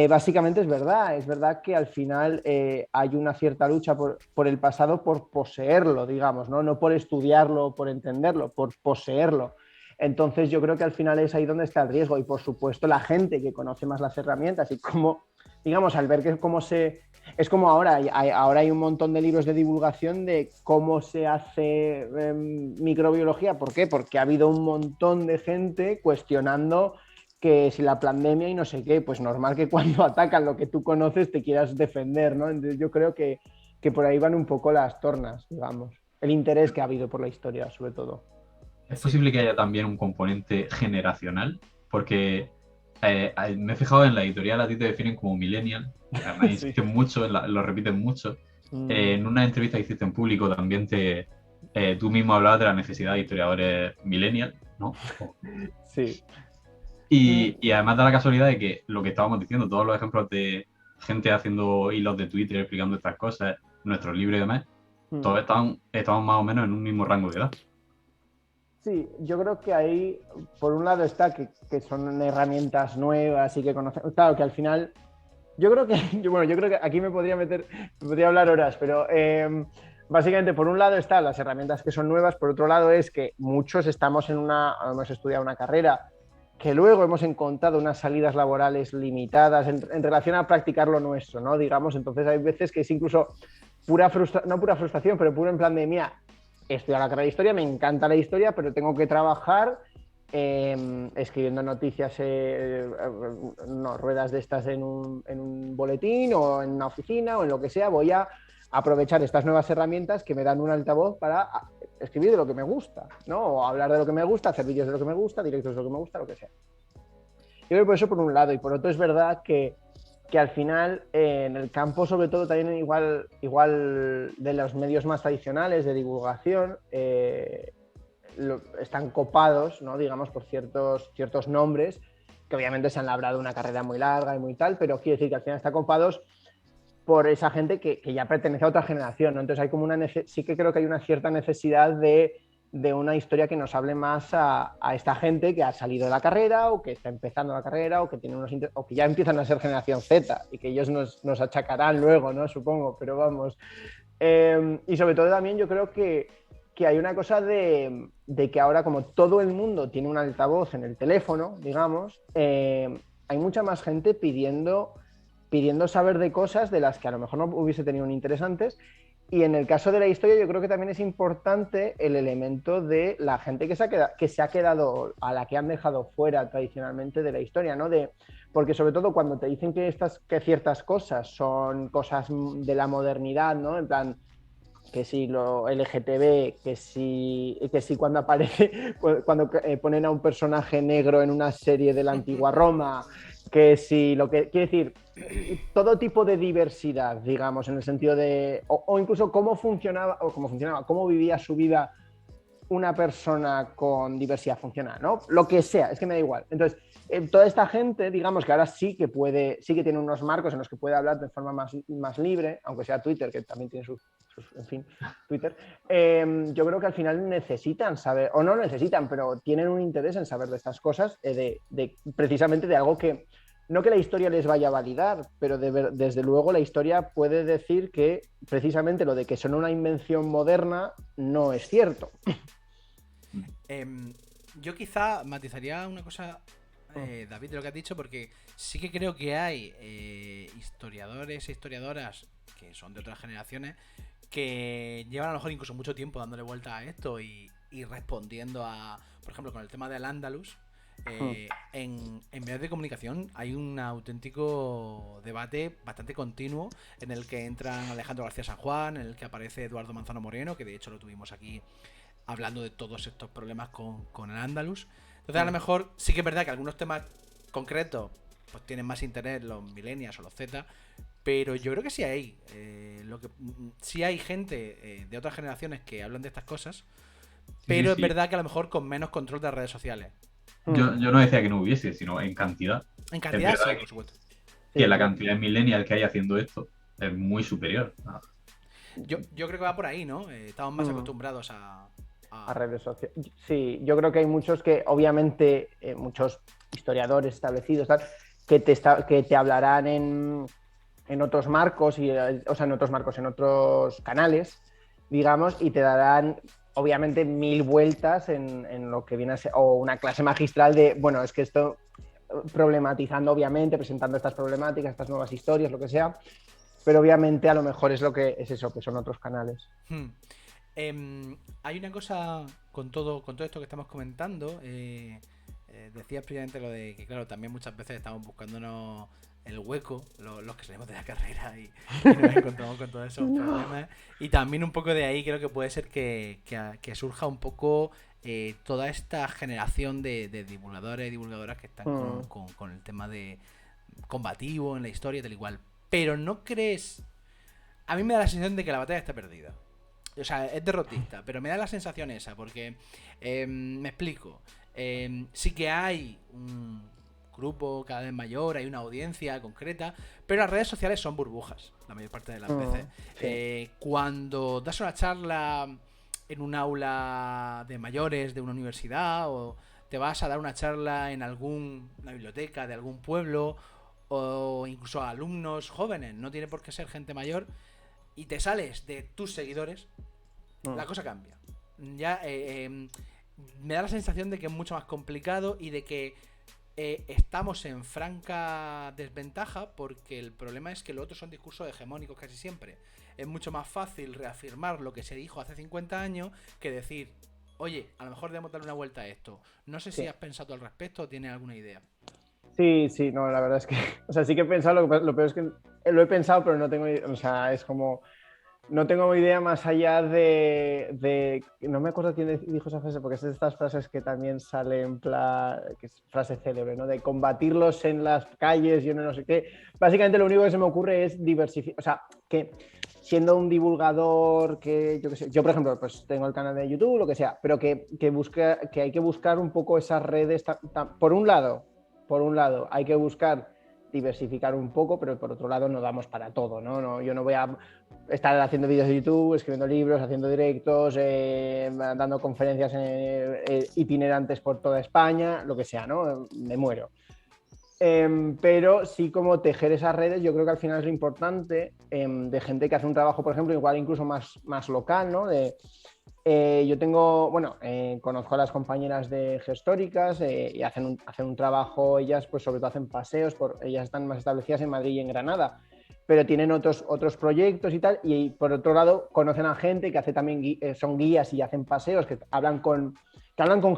básicamente es verdad que al final hay una cierta lucha por el pasado, por poseerlo, digamos, no por estudiarlo, por entenderlo, por poseerlo. Entonces yo creo que al final es ahí donde está el riesgo y por supuesto la gente que conoce más las herramientas y cómo, digamos, al ver que es como ahora hay un montón de libros de divulgación de cómo se hace microbiología. ¿Por qué? Porque ha habido un montón de gente cuestionando que si la pandemia y no sé qué, pues normal que cuando atacan lo que tú conoces te quieras defender, ¿no? Entonces yo creo que por ahí van un poco las tornas, digamos, el interés que ha habido por la historia sobre todo. Es posible que haya también un componente generacional, porque me he fijado en la editorial, a ti te definen como millennial, además insisten mucho, lo repiten mucho. En una entrevista que hiciste en público también tú mismo hablabas de la necesidad de historiadores millennial, ¿no? Sí. Y además da la casualidad de que lo que estábamos diciendo, todos los ejemplos de gente haciendo hilos de Twitter explicando estas cosas, nuestros libros y demás, todos estamos más o menos en un mismo rango de edad. Sí, yo creo que ahí, por un lado está que son herramientas nuevas y que conocemos. Claro, que al final, yo creo que, yo creo que aquí me podría hablar horas, pero básicamente por un lado están las herramientas que son nuevas, por otro lado es que muchos hemos estudiado una carrera que luego hemos encontrado unas salidas laborales limitadas en relación a practicar lo nuestro, ¿no? Digamos, entonces hay veces que es incluso no pura frustración, pero puro en plan de, mía, he estudiado la carrera de historia, me encanta la historia, pero tengo que trabajar escribiendo noticias, ruedas de estas en un boletín o en una oficina o en lo que sea. Voy a aprovechar estas nuevas herramientas que me dan un altavoz para escribir de lo que me gusta, ¿no? O hablar de lo que me gusta, hacer vídeos de lo que me gusta, directos de lo que me gusta, lo que sea. Yo creo que por eso por un lado, y por otro es verdad que al final en el campo, sobre todo también igual de los medios más tradicionales de divulgación, están copados, ¿no? Digamos, por ciertos nombres que obviamente se han labrado una carrera muy larga y muy tal, pero quiere decir que al final están copados por esa gente que ya pertenece a otra generación, ¿no? Entonces hay como sí que creo que hay una cierta necesidad de una historia que nos hable más a esta gente que ha salido de la carrera o que está empezando la carrera o que o que ya empiezan a ser generación Z y que ellos nos achacarán luego, ¿no? Supongo, pero vamos. Y sobre todo también yo creo que hay una cosa de que ahora, como todo el mundo tiene un altavoz en el teléfono, digamos, hay mucha más gente pidiendo saber de cosas de las que a lo mejor no hubiese tenido un interés antes. Y en el caso de la historia yo creo que también es importante el elemento de la gente que se ha quedado, a la que han dejado fuera tradicionalmente de la historia, ¿no? Porque sobre todo cuando te dicen que ciertas cosas son cosas de la modernidad, ¿no? En plan, que si lo LGTB, que si cuando ponen a un personaje negro en una serie de la antigua Roma, que si lo que quiere decir, todo tipo de diversidad, digamos, en el sentido de, o incluso cómo cómo vivía su vida una persona con diversidad funcional, ¿no? Lo que sea, es que me da igual. Entonces, toda esta gente, digamos que ahora sí que tiene unos marcos en los que puede hablar de forma más libre, aunque sea Twitter, que también tiene en fin, Twitter. Yo creo que al final necesitan saber, o no necesitan, pero tienen un interés en saber de estas cosas, precisamente de algo que, no que la historia les vaya a validar, pero desde luego la historia puede decir que precisamente lo de que son una invención moderna no es cierto. Yo quizá matizaría una cosa, David, de lo que has dicho, porque sí que creo que hay historiadores e historiadoras que son de otras generaciones que llevan a lo mejor incluso mucho tiempo dándole vuelta a esto y respondiendo a, por ejemplo, con el tema del Andalus. En medios de comunicación hay un auténtico debate bastante continuo en el que entran Alejandro García San Juan, en el que aparece Eduardo Manzano Moreno, que de hecho lo tuvimos aquí hablando de todos estos problemas con el Andalus. Entonces a lo mejor sí que es verdad que algunos temas concretos pues tienen más interés los millennials o los Z, pero yo creo que sí hay sí hay gente de otras generaciones que hablan de estas cosas, pero sí. Es verdad que a lo mejor con menos control de las redes sociales. Yo no decía que no hubiese, sino en cantidad. En cantidad sí, por supuesto. Que la cantidad de millennials que hay haciendo esto es muy superior. Yo creo que va por ahí, ¿no? Estamos más acostumbrados a redes sociales. Sí, yo creo que hay muchos que, obviamente, muchos historiadores establecidos, tal, que te hablarán en otros marcos, en otros canales, digamos, y te darán, obviamente, 1000 vueltas en lo que viene a ser, o una clase magistral de, bueno, es que esto, problematizando, obviamente, presentando estas problemáticas, estas nuevas historias, lo que sea, pero obviamente a lo mejor es eso, que son otros canales. Hay una cosa con todo esto que estamos comentando. Decías previamente lo de que, claro, también muchas veces estamos buscándonos el hueco, los que salimos de la carrera y nos encontramos con todos esos problemas. Y también un poco de ahí creo que puede ser que surja un poco toda esta generación de divulgadores y divulgadoras que están con el tema de combativo en la historia, tal igual. Pero ¿no crees? A mí me da la sensación de que la batalla está perdida. O sea, es derrotista, pero me da la sensación esa, porque me explico. Sí que hay un grupo cada vez mayor, hay una audiencia concreta, pero las redes sociales son burbujas la mayor parte de las veces. Sí. Cuando das una charla en un aula de mayores de una universidad o te vas a dar una charla en una biblioteca de algún pueblo o incluso a alumnos jóvenes, no tiene por qué ser gente mayor, y te sales de tus seguidores, la cosa cambia. Ya me da la sensación de que es mucho más complicado y de que estamos en franca desventaja porque el problema es que los otros son discursos hegemónicos casi siempre. Es mucho más fácil reafirmar lo que se dijo hace 50 años que decir, oye, a lo mejor debemos darle una vuelta a esto. No sé si has pensado al respecto o tienes alguna idea. Sí, no, la verdad es que, o sea, sí que he pensado, lo peor es que lo he pensado, pero no tengo, o sea, es como, no tengo idea más allá de no me acuerdo quién dijo esa frase, porque es de estas frases que también salen, que es frase célebre, ¿no? De combatirlos en las calles, yo no sé qué. Básicamente lo único que se me ocurre es diversificar, o sea, que siendo un divulgador que, yo qué sé, yo por ejemplo, pues tengo el canal de YouTube, lo que sea, pero que hay que buscar un poco esas redes, por un lado, hay que buscar diversificar un poco, pero por otro lado no damos para todo, ¿no? Yo no voy a estar haciendo vídeos de YouTube, escribiendo libros, haciendo directos, dando conferencias itinerantes por toda España, lo que sea, ¿no? Me muero. Pero sí, como tejer esas redes, yo creo que al final es lo importante, de gente que hace un trabajo, por ejemplo, igual incluso más local, ¿no? Yo tengo, conozco a las compañeras de Gestóricas y hacen un trabajo, ellas pues sobre todo hacen paseos, ellas están más establecidas en Madrid y en Granada, pero tienen otros proyectos y tal, y por otro lado conocen a gente que hace también, son guías y hacen paseos, que hablan con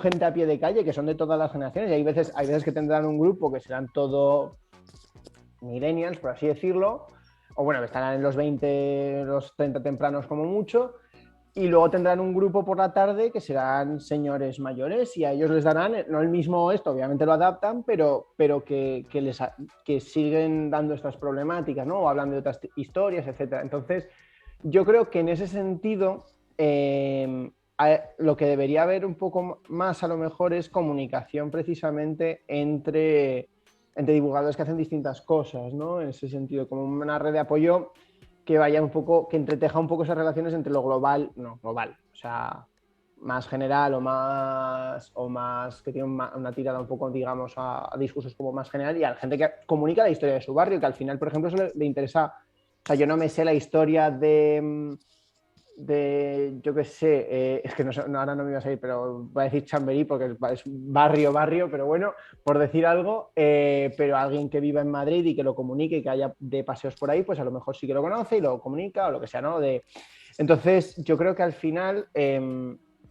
gente a pie de calle, que son de todas las generaciones, y hay veces que tendrán un grupo que serán todo millennials, por así decirlo, o bueno, que estarán en los 20, los 30 tempranos como mucho, y luego tendrán un grupo por la tarde que serán señores mayores y a ellos les darán, no el mismo esto, obviamente lo adaptan, pero que siguen dando estas problemáticas, ¿no? O hablan de otras historias, etc. Entonces, yo creo que en ese sentido, lo que debería haber un poco más a lo mejor es comunicación precisamente entre divulgadores que hacen distintas cosas, ¿no? En ese sentido, como una red de apoyo que vaya un poco, que entreteja un poco esas relaciones entre lo global, o sea, más general o más que tiene una tirada un poco, digamos, a discursos como más general, y a la gente que comunica la historia de su barrio, que al final, por ejemplo, eso le interesa. O sea, yo no me sé la historia de yo qué sé, es que ahora no me iba a salir, pero voy a decir Chamberí porque es barrio, pero bueno, por decir algo, pero alguien que viva en Madrid y que lo comunique y que haya de paseos por ahí, pues a lo mejor sí que lo conoce y lo comunica o lo que sea, ¿no? Entonces, yo creo que al final,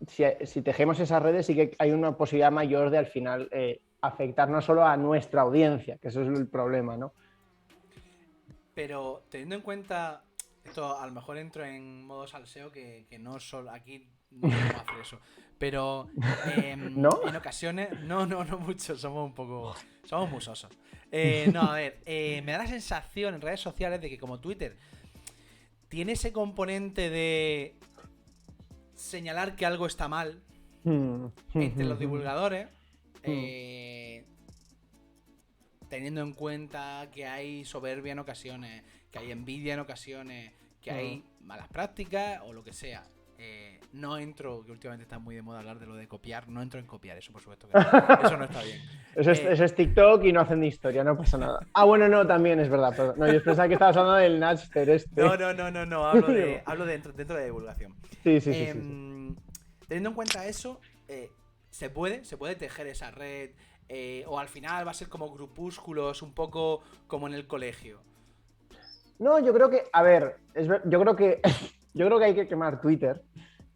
si tejemos esas redes, sí que hay una posibilidad mayor de al final afectar no solo a nuestra audiencia, que eso es el problema, ¿no? Pero teniendo en cuenta, esto a lo mejor entro en modo salseo, que no solo aquí no podemos hacer eso, pero ¿No? en ocasiones, no mucho, somos muy sosos. No, a ver, me da la sensación en redes sociales de que como Twitter tiene ese componente de señalar que algo está mal entre los divulgadores, teniendo en cuenta que hay soberbia en ocasiones, que hay envidia en ocasiones, que hay malas prácticas o lo que sea. No entro, que últimamente está muy de moda hablar de lo de copiar, no entro en copiar, eso por supuesto que no, eso no está bien. Eso es TikTok y no hacen ni historia, no pasa nada. Ah, bueno, no, también es verdad, perdón. No, yo pensaba que estabas hablando del Napster este. No, hablo dentro de la divulgación. Sí. Teniendo en cuenta eso, se puede tejer esa red, o al final va a ser como grupúsculos, un poco como en el colegio. No, yo creo que, a ver, yo creo que hay que quemar Twitter.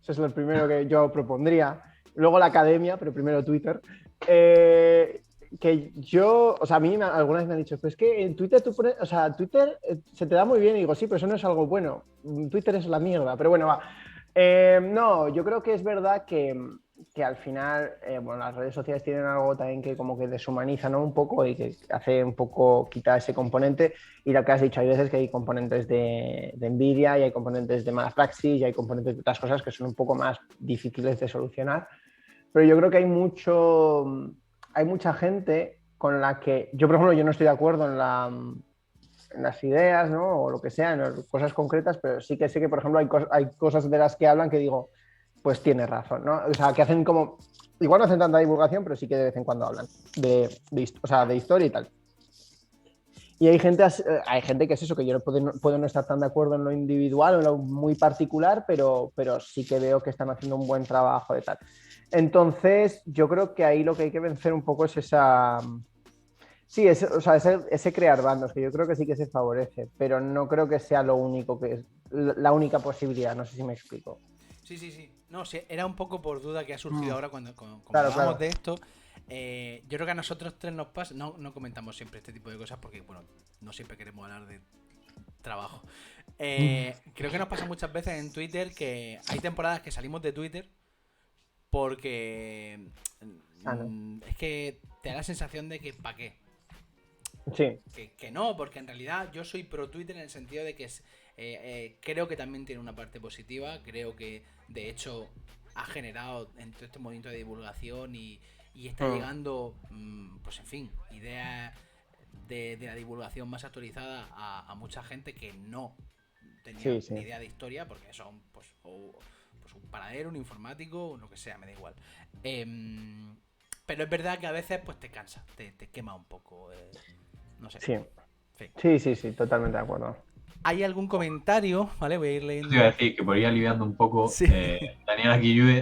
Eso es lo primero que yo propondría. Luego la academia, pero primero Twitter. Que yo, o sea, a mí alguna vez me han dicho, pues que en Twitter Twitter se te da muy bien. Y digo, sí, pero eso no es algo bueno. Twitter es la mierda, pero bueno, va. No, yo creo que es verdad que al final, las redes sociales tienen algo también que como que deshumaniza, ¿no? Un poco y que hace un poco quitar ese componente. Y lo que has dicho, hay veces que hay componentes de envidia y hay componentes de mala praxis y hay componentes de otras cosas que son un poco más difíciles de solucionar. Pero yo creo que hay mucha gente con la que, yo por ejemplo, yo no estoy de acuerdo en las ideas, ¿no? O lo que sea, en las cosas concretas, pero sí que sé que, por ejemplo, hay cosas de las que hablan que digo, pues tiene razón, ¿no? O sea, que hacen como... Igual no hacen tanta divulgación, pero sí que de vez en cuando hablan de historia y tal. Y hay gente que es eso, que yo no puedo no estar tan de acuerdo en lo individual o en lo muy particular, pero sí que veo que están haciendo un buen trabajo de tal. Entonces, yo creo que ahí lo que hay que vencer un poco es esa... Sí, ese crear bandos, que yo creo que sí que se favorece, pero no creo que sea lo único, que es la única posibilidad, no sé si me explico. Sí. No, sí, era un poco por duda que ha surgido ahora cuando claro. de esto. Yo creo que a nosotros tres nos pasa, no comentamos siempre este tipo de cosas porque, bueno, no siempre queremos hablar de trabajo. Creo que nos pasa muchas veces en Twitter que hay temporadas que salimos de Twitter porque es que te da la sensación de que ¿para qué? Sí. Que no, porque en realidad yo soy pro Twitter en el sentido de que creo que también tiene una parte positiva. Creo que de hecho ha generado en todo este movimiento de divulgación y está llegando, pues en fin, ideas de la divulgación más actualizada a mucha gente que no tenía ni idea de historia, porque son pues un panadero, un informático, o lo que sea, me da igual. Pero es verdad que a veces pues te cansa, te quema un poco. No sé. Sí, totalmente de acuerdo. ¿Hay algún comentario? Vale, voy a ir leyendo. Te iba a decir que por ir aliviando un poco, Daniel Aquillude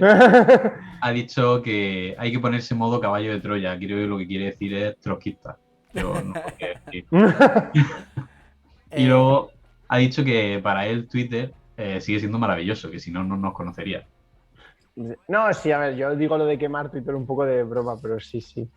ha dicho que hay que ponerse modo caballo de Troya. Creo que lo que quiere decir es trotskista. Pero no sé qué decir. Y luego ha dicho que para él Twitter sigue siendo maravilloso, que si no, no nos conocería. No, sí, a ver, yo digo lo de quemar Twitter un poco de broma, pero sí.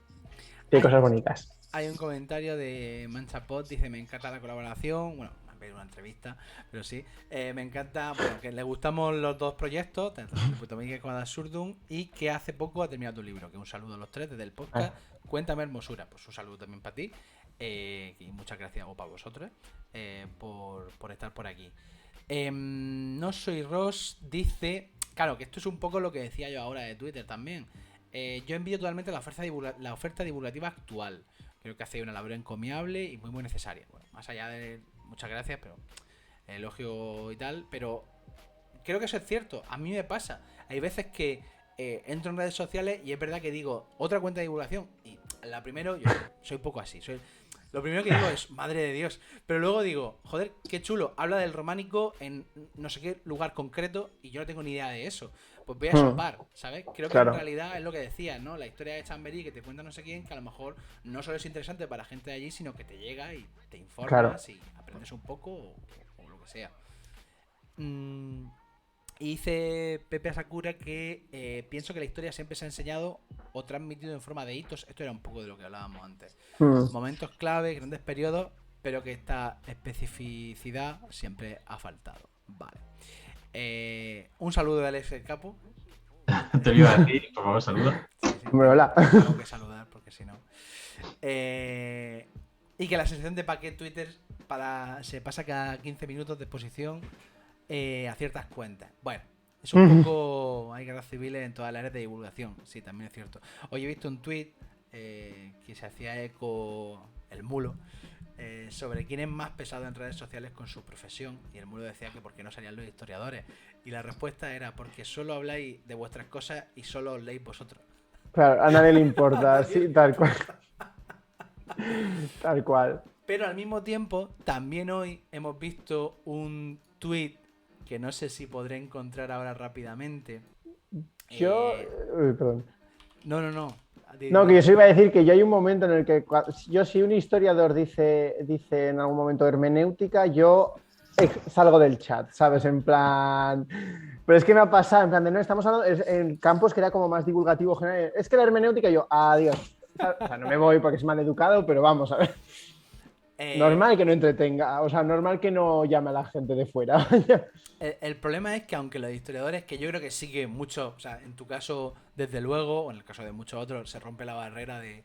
Hay cosas bonitas. Hay un comentario de Manchapot, dice, me encanta la colaboración, bueno, una entrevista, pero sí, me encanta, bueno, que le gustamos los dos proyectos, tanto el Putomíguez como Absurdum, y que hace poco ha terminado tu libro, que un saludo a los tres desde el podcast, Cuéntame Hermosura, pues un saludo también para ti, y muchas gracias, o para vosotros, por estar por aquí. No soy Ross, dice, claro, que esto es un poco lo que decía yo ahora de Twitter también. Yo envío totalmente la oferta divulgativa actual. Creo que hace una labor encomiable y muy necesaria. Bueno, más allá de muchas gracias, pero elogio y tal, pero creo que eso es cierto. A mí me pasa. Hay veces que entro en redes sociales y es verdad que digo otra cuenta de divulgación y la primero, yo soy poco así. Lo primero que digo es, madre de Dios. Pero luego digo, joder, qué chulo. Habla del románico en no sé qué lugar concreto y yo no tengo ni idea de eso. Pues voy a sopar, ¿sabes? Creo que en realidad es lo que decías, ¿no? La historia de Chamberí que te cuenta no sé quién, que a lo mejor no solo es interesante para gente de allí, sino que te llega y te informas y aprendes un poco o lo que sea. Y dice Pepe Asakura que pienso que la historia siempre se ha enseñado o transmitido en forma de hitos. Esto era un poco de lo que hablábamos antes. Momentos clave, grandes periodos, pero que esta especificidad siempre ha faltado. Vale. Un saludo de Alex el Capo. Te lo iba a decir, por favor, saluda. Sí. Hola. Tengo que saludar porque si no. Y que la sección de paquete Twitter se pasa cada 15 minutos de exposición a ciertas cuentas. Bueno, es un poco. Hay guerras civiles en todas las áreas de divulgación. Sí, también es cierto. Hoy he visto un tweet que se hacía eco el mulo. Sobre quién es más pesado en redes sociales con su profesión, y el mulo decía que por qué no salían los historiadores, y la respuesta era porque solo habláis de vuestras cosas y solo os leéis vosotros. Claro, a nadie le importa, sí, tal cual. Tal cual. Pero al mismo tiempo, también hoy hemos visto un tweet que no sé si podré encontrar ahora rápidamente. Perdón. No. No, que yo se iba a decir que yo hay un momento en el que si un historiador dice en algún momento hermenéutica, yo salgo del chat, ¿sabes? En plan... Pero es que me ha pasado, en plan de no, estamos hablando en campos que era como más divulgativo general. Es que la hermenéutica yo, adiós. O sea, no me voy porque es mal educado, pero vamos a ver. Normal que no entretenga, o sea, normal que no llame a la gente de fuera. El problema es que aunque los historiadores, que yo creo que sí que mucho, o sea, en tu caso, desde luego, o en el caso de muchos otros, se rompe la barrera de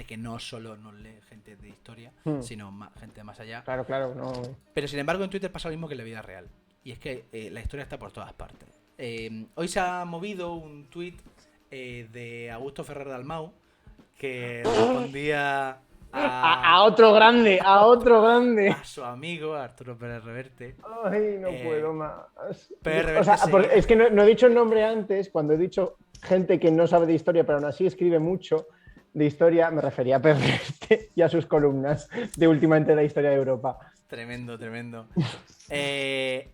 que no solo nos lee gente de historia, sino gente más allá. Claro, no. Pero sin embargo en Twitter pasa lo mismo que en la vida real. Y es que la historia está por todas partes. Hoy se ha movido un tuit de Augusto Ferrer Dalmau que respondía A otro grande, a otro grande. A su amigo Arturo Pérez Reverte. Ay, no puedo más. Pérez O sea, Reverte es que no he dicho el nombre antes, cuando he dicho gente que no sabe de historia, pero aún así escribe mucho de historia, me refería a Pérez Reverte y a sus columnas de últimamente la historia de Europa. Tremendo.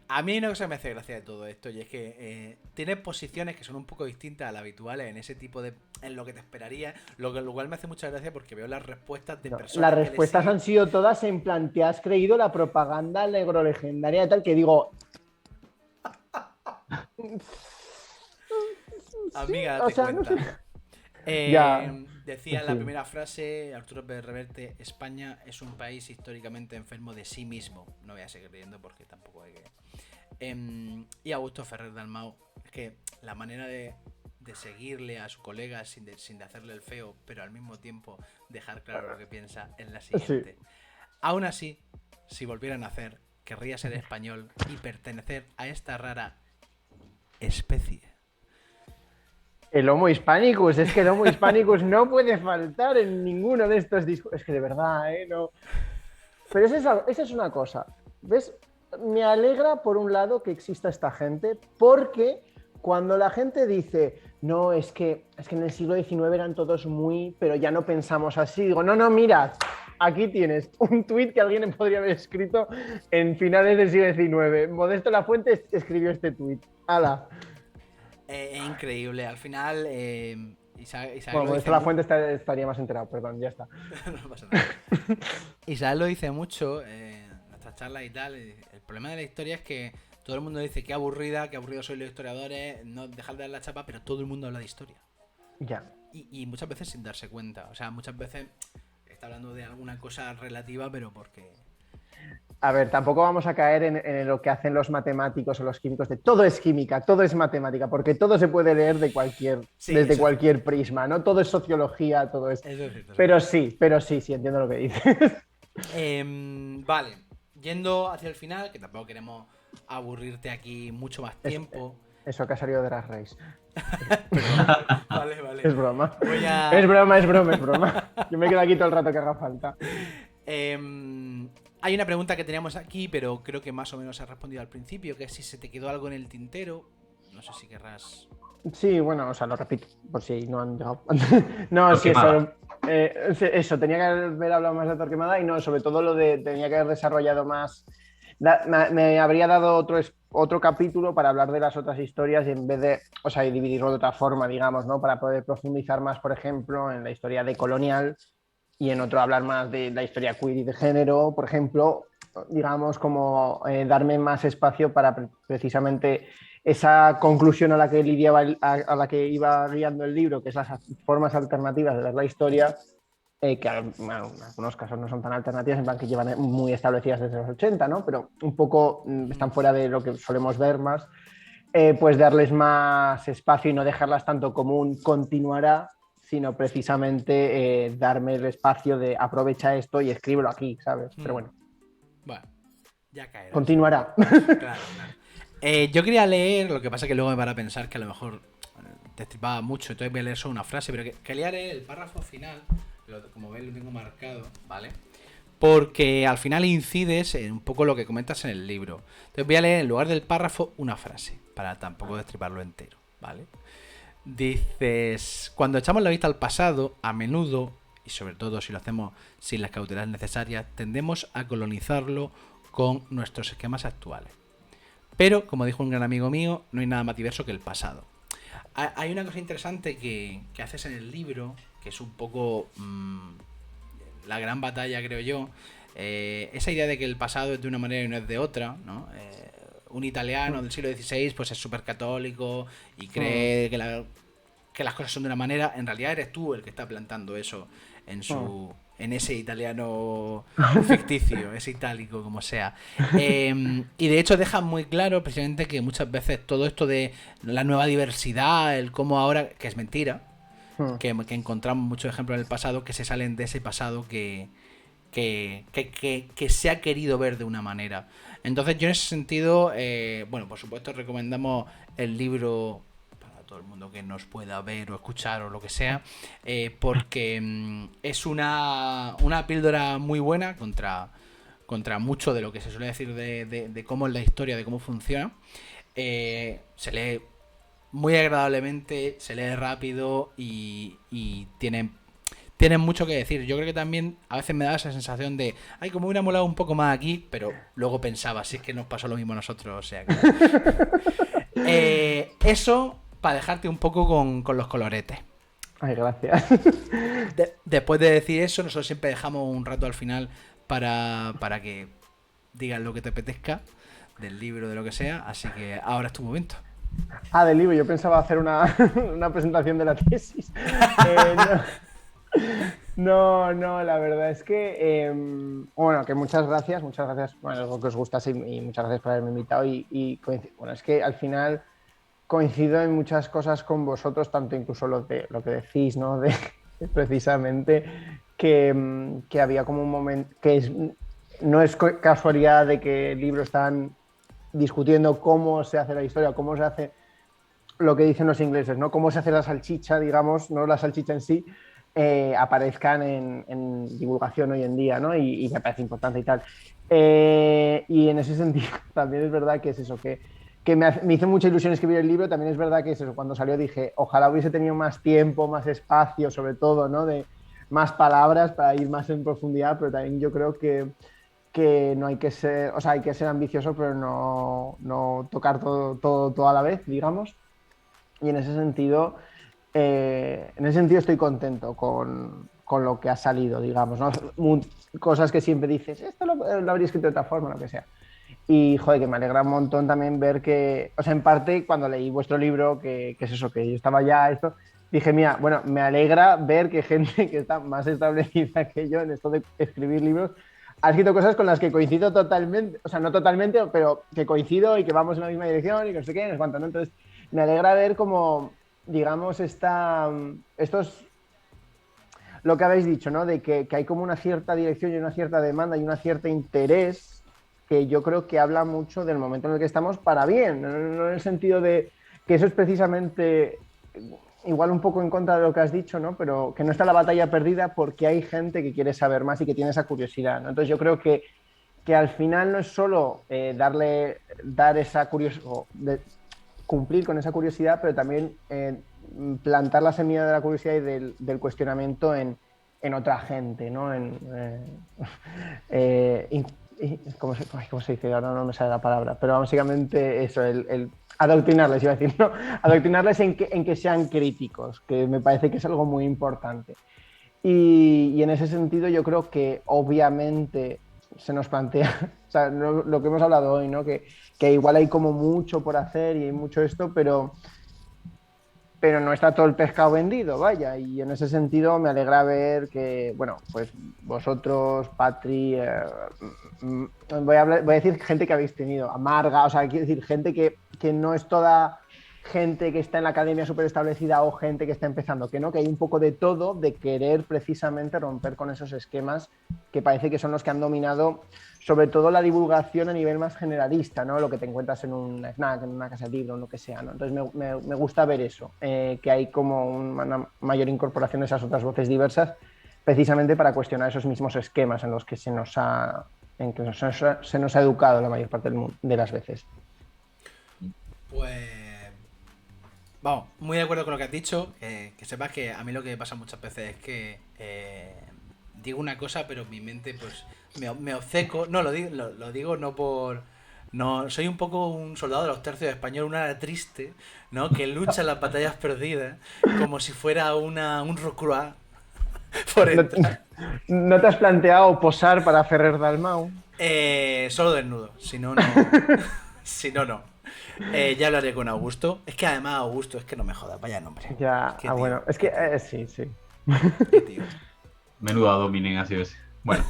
A mí hay una cosa que me hace gracia de todo esto, y es que tiene posiciones que son un poco distintas a las habituales en ese tipo de... en lo que te esperaría, lo cual me hace mucha gracia porque veo las respuestas de personas. Las respuestas han sido todas en plan, ¿te has creído la propaganda legrolegendaria de tal? Que digo... Amiga, date cuenta. No sé. Decía en la primera frase Arturo Pérez Reverte: España es un país históricamente enfermo de sí mismo. No voy a seguir leyendo porque tampoco hay que... y Augusto Ferrer Dalmau, es que la manera de seguirle a su colega sin hacerle el feo, pero al mismo tiempo dejar claro lo que piensa, es la siguiente. Aún así, si volvieran a nacer, querría ser español y pertenecer a esta rara especie. El Homo Hispanicus, es que el Homo Hispanicus no puede faltar en ninguno de estos discursos. Es que de verdad, no. Pero esa es una cosa, ¿ves? Me alegra por un lado que exista esta gente, porque cuando la gente dice, no, es que en el siglo XIX eran todos muy, pero ya no pensamos así, digo, no, mira, aquí tienes un tuit que alguien podría haber escrito en finales del siglo XIX. Modesto Lafuente escribió este tuit. ¡Hala! Es increíble, al final Isaac bueno, Modesto Lafuente estaría más enterado, perdón, ya está. No pasa nada. Isaac lo dice mucho en nuestras charlas y tal. El problema de la historia es que todo el mundo dice qué aburridos sois los historiadores, no dejar de dar la chapa, pero todo el mundo habla de historia. Ya. Y muchas veces sin darse cuenta. O sea, muchas veces está hablando de alguna cosa relativa, pero porque... A ver, tampoco vamos a caer en lo que hacen los matemáticos o los químicos de todo es química, todo es matemática, porque todo se puede leer desde cualquier prisma, ¿no? Todo es sociología, todo es... Eso es cierto. Pero sí, entiendo lo que dices. Vale, yendo hacia el final, que tampoco queremos aburrirte aquí mucho más tiempo. Eso que ha salido de las Race. Vale. Es broma. Es broma. Yo me quedo aquí todo el rato que haga falta. Hay una pregunta que teníamos aquí, pero creo que más o menos has respondido al principio, que es si se te quedó algo en el tintero. No sé si querrás... Sí, bueno, o sea, lo repito, por si no han llegado. No, sí, eso, tenía que haber hablado más de Torquemada y no, sobre todo tenía que haber desarrollado más... Me habría dado otro capítulo para hablar de las otras historias y en vez de, o sea, y dividirlo de otra forma, digamos, ¿no? Para poder profundizar más, por ejemplo, en la historia decolonial y en otro hablar más de la historia queer y de género, por ejemplo, digamos, como darme más espacio para precisamente esa conclusión a la que a la que iba guiando el libro, que es las formas alternativas de ver la historia, que en algunos casos no son tan alternativas, en plan que llevan muy establecidas desde los 80, ¿no? Pero un poco están fuera de lo que solemos ver más, pues darles más espacio y no dejarlas tanto como un continuará, sino precisamente darme el espacio de aprovecha esto y escríbelo aquí, ¿sabes? Pero bueno. Bueno, ya caerá. Continuará. Claro. Yo quería leer, lo que pasa que luego me van a pensar que a lo mejor te estripaba mucho, entonces voy a leer solo una frase, pero quería leer el párrafo final, como veis lo tengo marcado, ¿vale? Porque al final incides en un poco lo que comentas en el libro. Entonces voy a leer en lugar del párrafo una frase, para tampoco destriparlo entero, ¿vale? Dices, cuando echamos la vista al pasado, a menudo, y sobre todo si lo hacemos sin las cautelas necesarias, tendemos a colonizarlo con nuestros esquemas actuales. Pero, como dijo un gran amigo mío, no hay nada más diverso que el pasado. Hay una cosa interesante que haces en el libro, que es un poco la gran batalla, creo yo. Esa idea de que el pasado es de una manera y no es de otra, ¿no? Un italiano del siglo XVI pues es súper católico y cree que las cosas son de una manera. En realidad eres tú el que está plantando eso en ese italiano ficticio, ese itálico, como sea. Y de hecho deja muy claro precisamente que muchas veces todo esto de la nueva diversidad, el cómo ahora, que es mentira, que encontramos muchos ejemplos en el pasado que se salen de ese pasado que se ha querido ver de una manera. Entonces yo en ese sentido, bueno, por supuesto recomendamos el libro para todo el mundo que nos pueda ver o escuchar o lo que sea, porque es una píldora muy buena contra mucho de lo que se suele decir de cómo es la historia, de cómo funciona. Se lee muy agradablemente, se lee rápido y tienen mucho que decir. Yo creo que también a veces me da esa sensación de, ay, como hubiera molado un poco más aquí, pero luego pensaba, si es que nos pasó lo mismo a nosotros, o sea que... eso, para dejarte un poco con los coloretes. Ay, gracias. Después de decir eso, nosotros siempre dejamos un rato al final para que digas lo que te apetezca, del libro, de lo que sea, así que ahora es tu momento. Del libro, yo pensaba hacer una presentación de la tesis. No, la verdad es que, bueno, que muchas gracias, bueno, algo que os gusta y muchas gracias por haberme invitado bueno, es que al final coincido en muchas cosas con vosotros, tanto incluso lo que decís, ¿no? Precisamente que había como un momento, no es casualidad de que el libro están discutiendo cómo se hace la historia, cómo se hace lo que dicen los ingleses, ¿no? Cómo se hace la salchicha, digamos, no la salchicha en sí, aparezcan en divulgación hoy en día, ¿no? Y me parece importante y tal. Y en ese sentido también es verdad que es eso, que me hizo mucha ilusión escribir el libro. También es verdad que es eso, cuando salió dije, ojalá hubiese tenido más tiempo, más espacio, sobre todo, ¿no? De más palabras para ir más en profundidad, pero también yo creo que no hay que ser, o sea, hay que ser ambicioso, pero no tocar todo a la vez, digamos. Y en ese sentido estoy contento con lo que ha salido, digamos, ¿no? Cosas que siempre dices, esto lo habría escrito de otra forma, lo que sea. Y, joder, que me alegra un montón también ver que, o sea, en parte, cuando leí vuestro libro, que es eso, que yo estaba ya dije, mira, bueno, me alegra ver que gente que está más establecida que yo en esto de escribir libros ha escrito cosas con las que coincido totalmente, o sea, no totalmente, pero que coincido y que vamos en la misma dirección y que no sé qué, no sé cuánto, ¿no? Entonces, me alegra ver como, digamos, lo que habéis dicho, ¿no? De que hay como una cierta dirección y una cierta demanda y un cierto interés que yo creo que habla mucho del momento en el que estamos para bien, no en el sentido de que eso es precisamente igual un poco en contra de lo que has dicho, ¿no? Pero que no está la batalla perdida porque hay gente que quiere saber más y que tiene esa curiosidad, ¿no? Entonces yo creo que al final no es solo dar esa curiosidad, cumplir con esa curiosidad, pero también plantar la semilla de la curiosidad y del cuestionamiento en otra gente, ¿no? ¿Cómo se dice? Ahora no me sale la palabra, pero básicamente eso, el adoctrinarles, iba a decir, ¿no? Adoctrinarles en que sean críticos, que me parece que es algo muy importante. Y en ese sentido yo creo que obviamente se nos plantea, o sea, lo que hemos hablado hoy, ¿no? Que igual hay como mucho por hacer y hay mucho esto, pero no está todo el pescado vendido, vaya, y en ese sentido me alegra ver que, bueno, pues vosotros, Patri, voy a decir gente que habéis tenido, Amarga, o sea, quiero decir, gente que no es toda gente que está en la academia súper establecida o gente que está empezando, que no, que hay un poco de todo, de querer precisamente romper con esos esquemas que parece que son los que han dominado sobre todo la divulgación a nivel más generalista, ¿no? Lo que te encuentras en un snack, en una casa de libro, en lo que sea, ¿no? Entonces me gusta ver eso, que hay como una mayor incorporación de esas otras voces diversas, precisamente para cuestionar esos mismos esquemas en los que se nos ha educado la mayor parte de las veces. Pues vamos, muy de acuerdo con lo que has dicho. Que sepas que a mí lo que me pasa muchas veces es que digo una cosa, pero en mi mente pues me obceco. No, lo digo no por... No, soy un poco un soldado de los tercios español, un ala triste, ¿no? Que lucha en las batallas perdidas como si fuera un Rocroi por entrar. ¿No te has planteado posar para Ferrer Dalmau? Solo desnudo, si no, no. Si no, no. Ya lo haré con Augusto. Es que además Augusto, es que no me jodas, vaya nombre. Ya, bueno, es que sí. Qué tío. Menudo dominen ha sido ese. Bueno.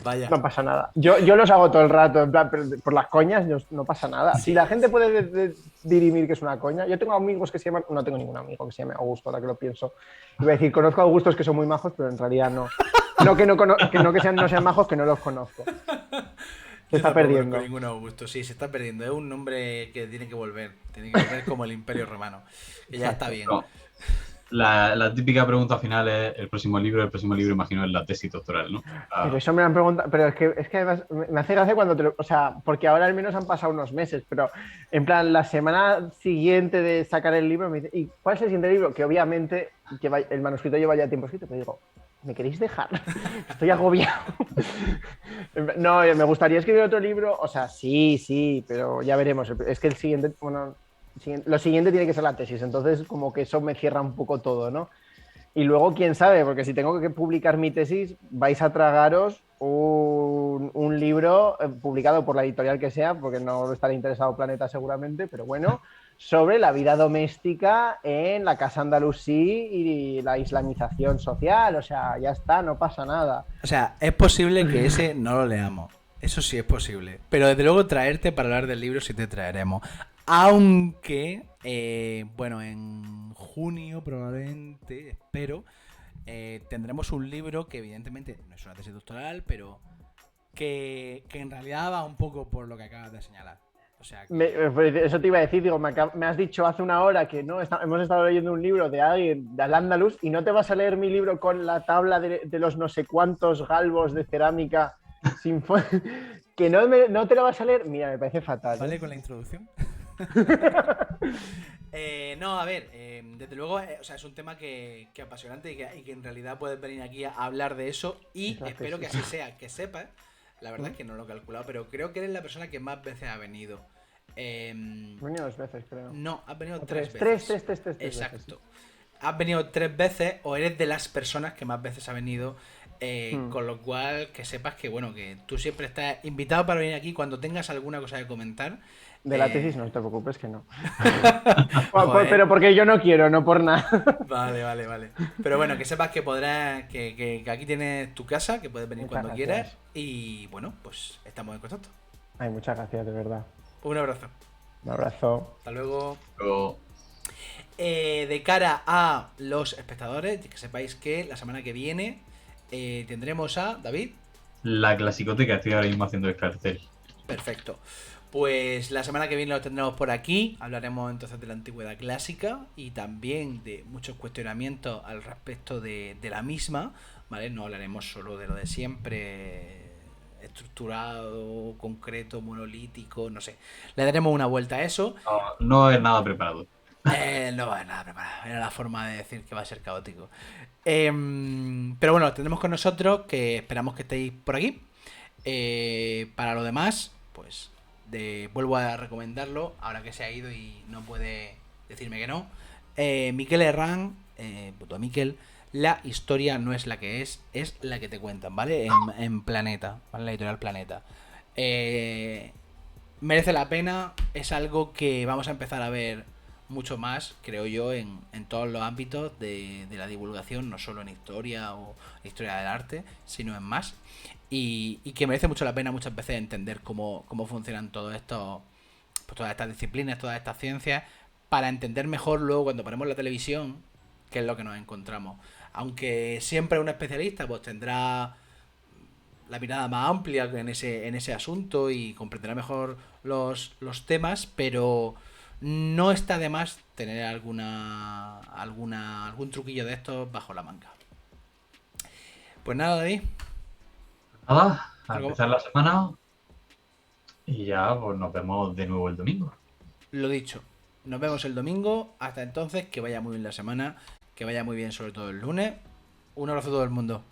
Vaya. No pasa nada. Yo los hago todo el rato, en plan, por las coñas, no pasa nada. Sí. Si la gente puede dirimir que es una coña. Yo tengo amigos que se llaman... No tengo ningún amigo que se llame Augusto, ahora que lo pienso. Iba a decir, conozco a Augustos que son muy majos, pero en realidad no. No que no sean majos, que no los conozco. Se está perdiendo. Con ningún Augusto, sí, se está perdiendo. Es un nombre que tiene que volver. Tiene que volver como el Imperio Romano. Que ya está bien. No. La típica pregunta final es el próximo libro. El próximo libro, imagino, es la tesis doctoral, ¿no? Pero eso me lo han preguntado, pero es que además me hace gracia cuando o sea, porque ahora al menos han pasado unos meses, pero en plan, la semana siguiente de sacar el libro me dice, ¿y cuál es el siguiente libro? Que obviamente el manuscrito lleva ya tiempo escrito, pero digo, ¿me queréis dejar? Estoy agobiado. No, me gustaría escribir otro libro, o sea, sí, pero ya veremos. Es que el siguiente, bueno, lo siguiente tiene que ser la tesis, entonces como que eso me cierra un poco todo, ¿no? Y luego, quién sabe, porque si tengo que publicar mi tesis, vais a tragaros un libro publicado por la editorial que sea, porque no estará interesado Planeta seguramente, pero bueno, sobre la vida doméstica en la Casa Andalusí y la islamización social. O sea, ya está, no pasa nada. O sea, es posible que ese no lo leamos. Eso sí es posible. Pero desde luego traerte para hablar del libro sí te traeremos. Aunque, bueno, en junio probablemente, espero, tendremos un libro que evidentemente no es una tesis doctoral, pero que en realidad va un poco por lo que acabas de señalar. O sea, eso te iba a decir, digo, me has dicho hace una hora que no hemos estado leyendo un libro de alguien de Al-Ándalus y no te vas a leer mi libro con la tabla de los no sé cuántos galvos de cerámica sin que no te lo vas a leer. Mira, me parece fatal. ¿Vale con la introducción? No, a ver, desde luego, o sea, es un tema que apasionante y que en realidad puedes venir aquí a hablar de eso y espero que así sea, que sepas. La verdad es que no lo he calculado, pero creo que eres la persona que más veces ha venido. Venido 2 veces, creo. No, has venido 3 veces. Tres Exacto. veces, sí. Has venido 3 veces o eres de las personas que más veces ha venido. Con lo cual, que sepas que, bueno, que tú siempre estás invitado para venir aquí cuando tengas alguna cosa que comentar. De la tesis no te preocupes que no. Pero porque yo no quiero, no por nada. Vale. Pero bueno, que sepas que podrás, que aquí tienes tu casa, que puedes venir Muchas cuando gracias. quieras. Y bueno, pues estamos en contacto. Ay, muchas gracias, de verdad. Un abrazo. Un abrazo. Hasta luego. Pero De cara a los espectadores, que sepáis que la semana que viene tendremos a David. la clasicoteca, estoy ahora mismo haciendo el cartel. Perfecto. Pues la semana que viene lo tendremos por aquí. Hablaremos entonces de la antigüedad clásica y también de muchos cuestionamientos al respecto de la misma, ¿vale? No hablaremos solo de lo de siempre, estructurado, concreto, monolítico, no sé. Le daremos una vuelta a eso. No es nada preparado. No va a nada preparado. Era la forma de decir que va a ser caótico. Pero bueno, lo tendremos con nosotros, que esperamos que estéis por aquí. Para lo demás, pues vuelvo a recomendarlo, ahora que se ha ido y no puede decirme que no. Miquel Herrán, puto Miquel, la historia no es la que es la que te cuentan, ¿vale? En Planeta, ¿vale? La editorial Planeta. Merece la pena, es algo que vamos a empezar a ver mucho más, creo yo, en todos los ámbitos de la divulgación, no solo en historia o historia del arte, sino en más. Y que merece mucho la pena muchas veces entender cómo funcionan todo esto, pues todas estas disciplinas, todas estas ciencias, para entender mejor luego cuando ponemos la televisión qué es lo que nos encontramos. Aunque siempre un especialista pues tendrá la mirada más amplia en ese asunto y comprenderá mejor los temas, pero no está de más tener algún truquillo de estos bajo la manga. Pues nada, David. Nada, a empezar la semana y ya pues nos vemos de nuevo el domingo. Lo dicho, nos vemos el domingo. Hasta entonces, que vaya muy bien la semana, que vaya muy bien sobre todo el lunes. Un abrazo a todo el mundo.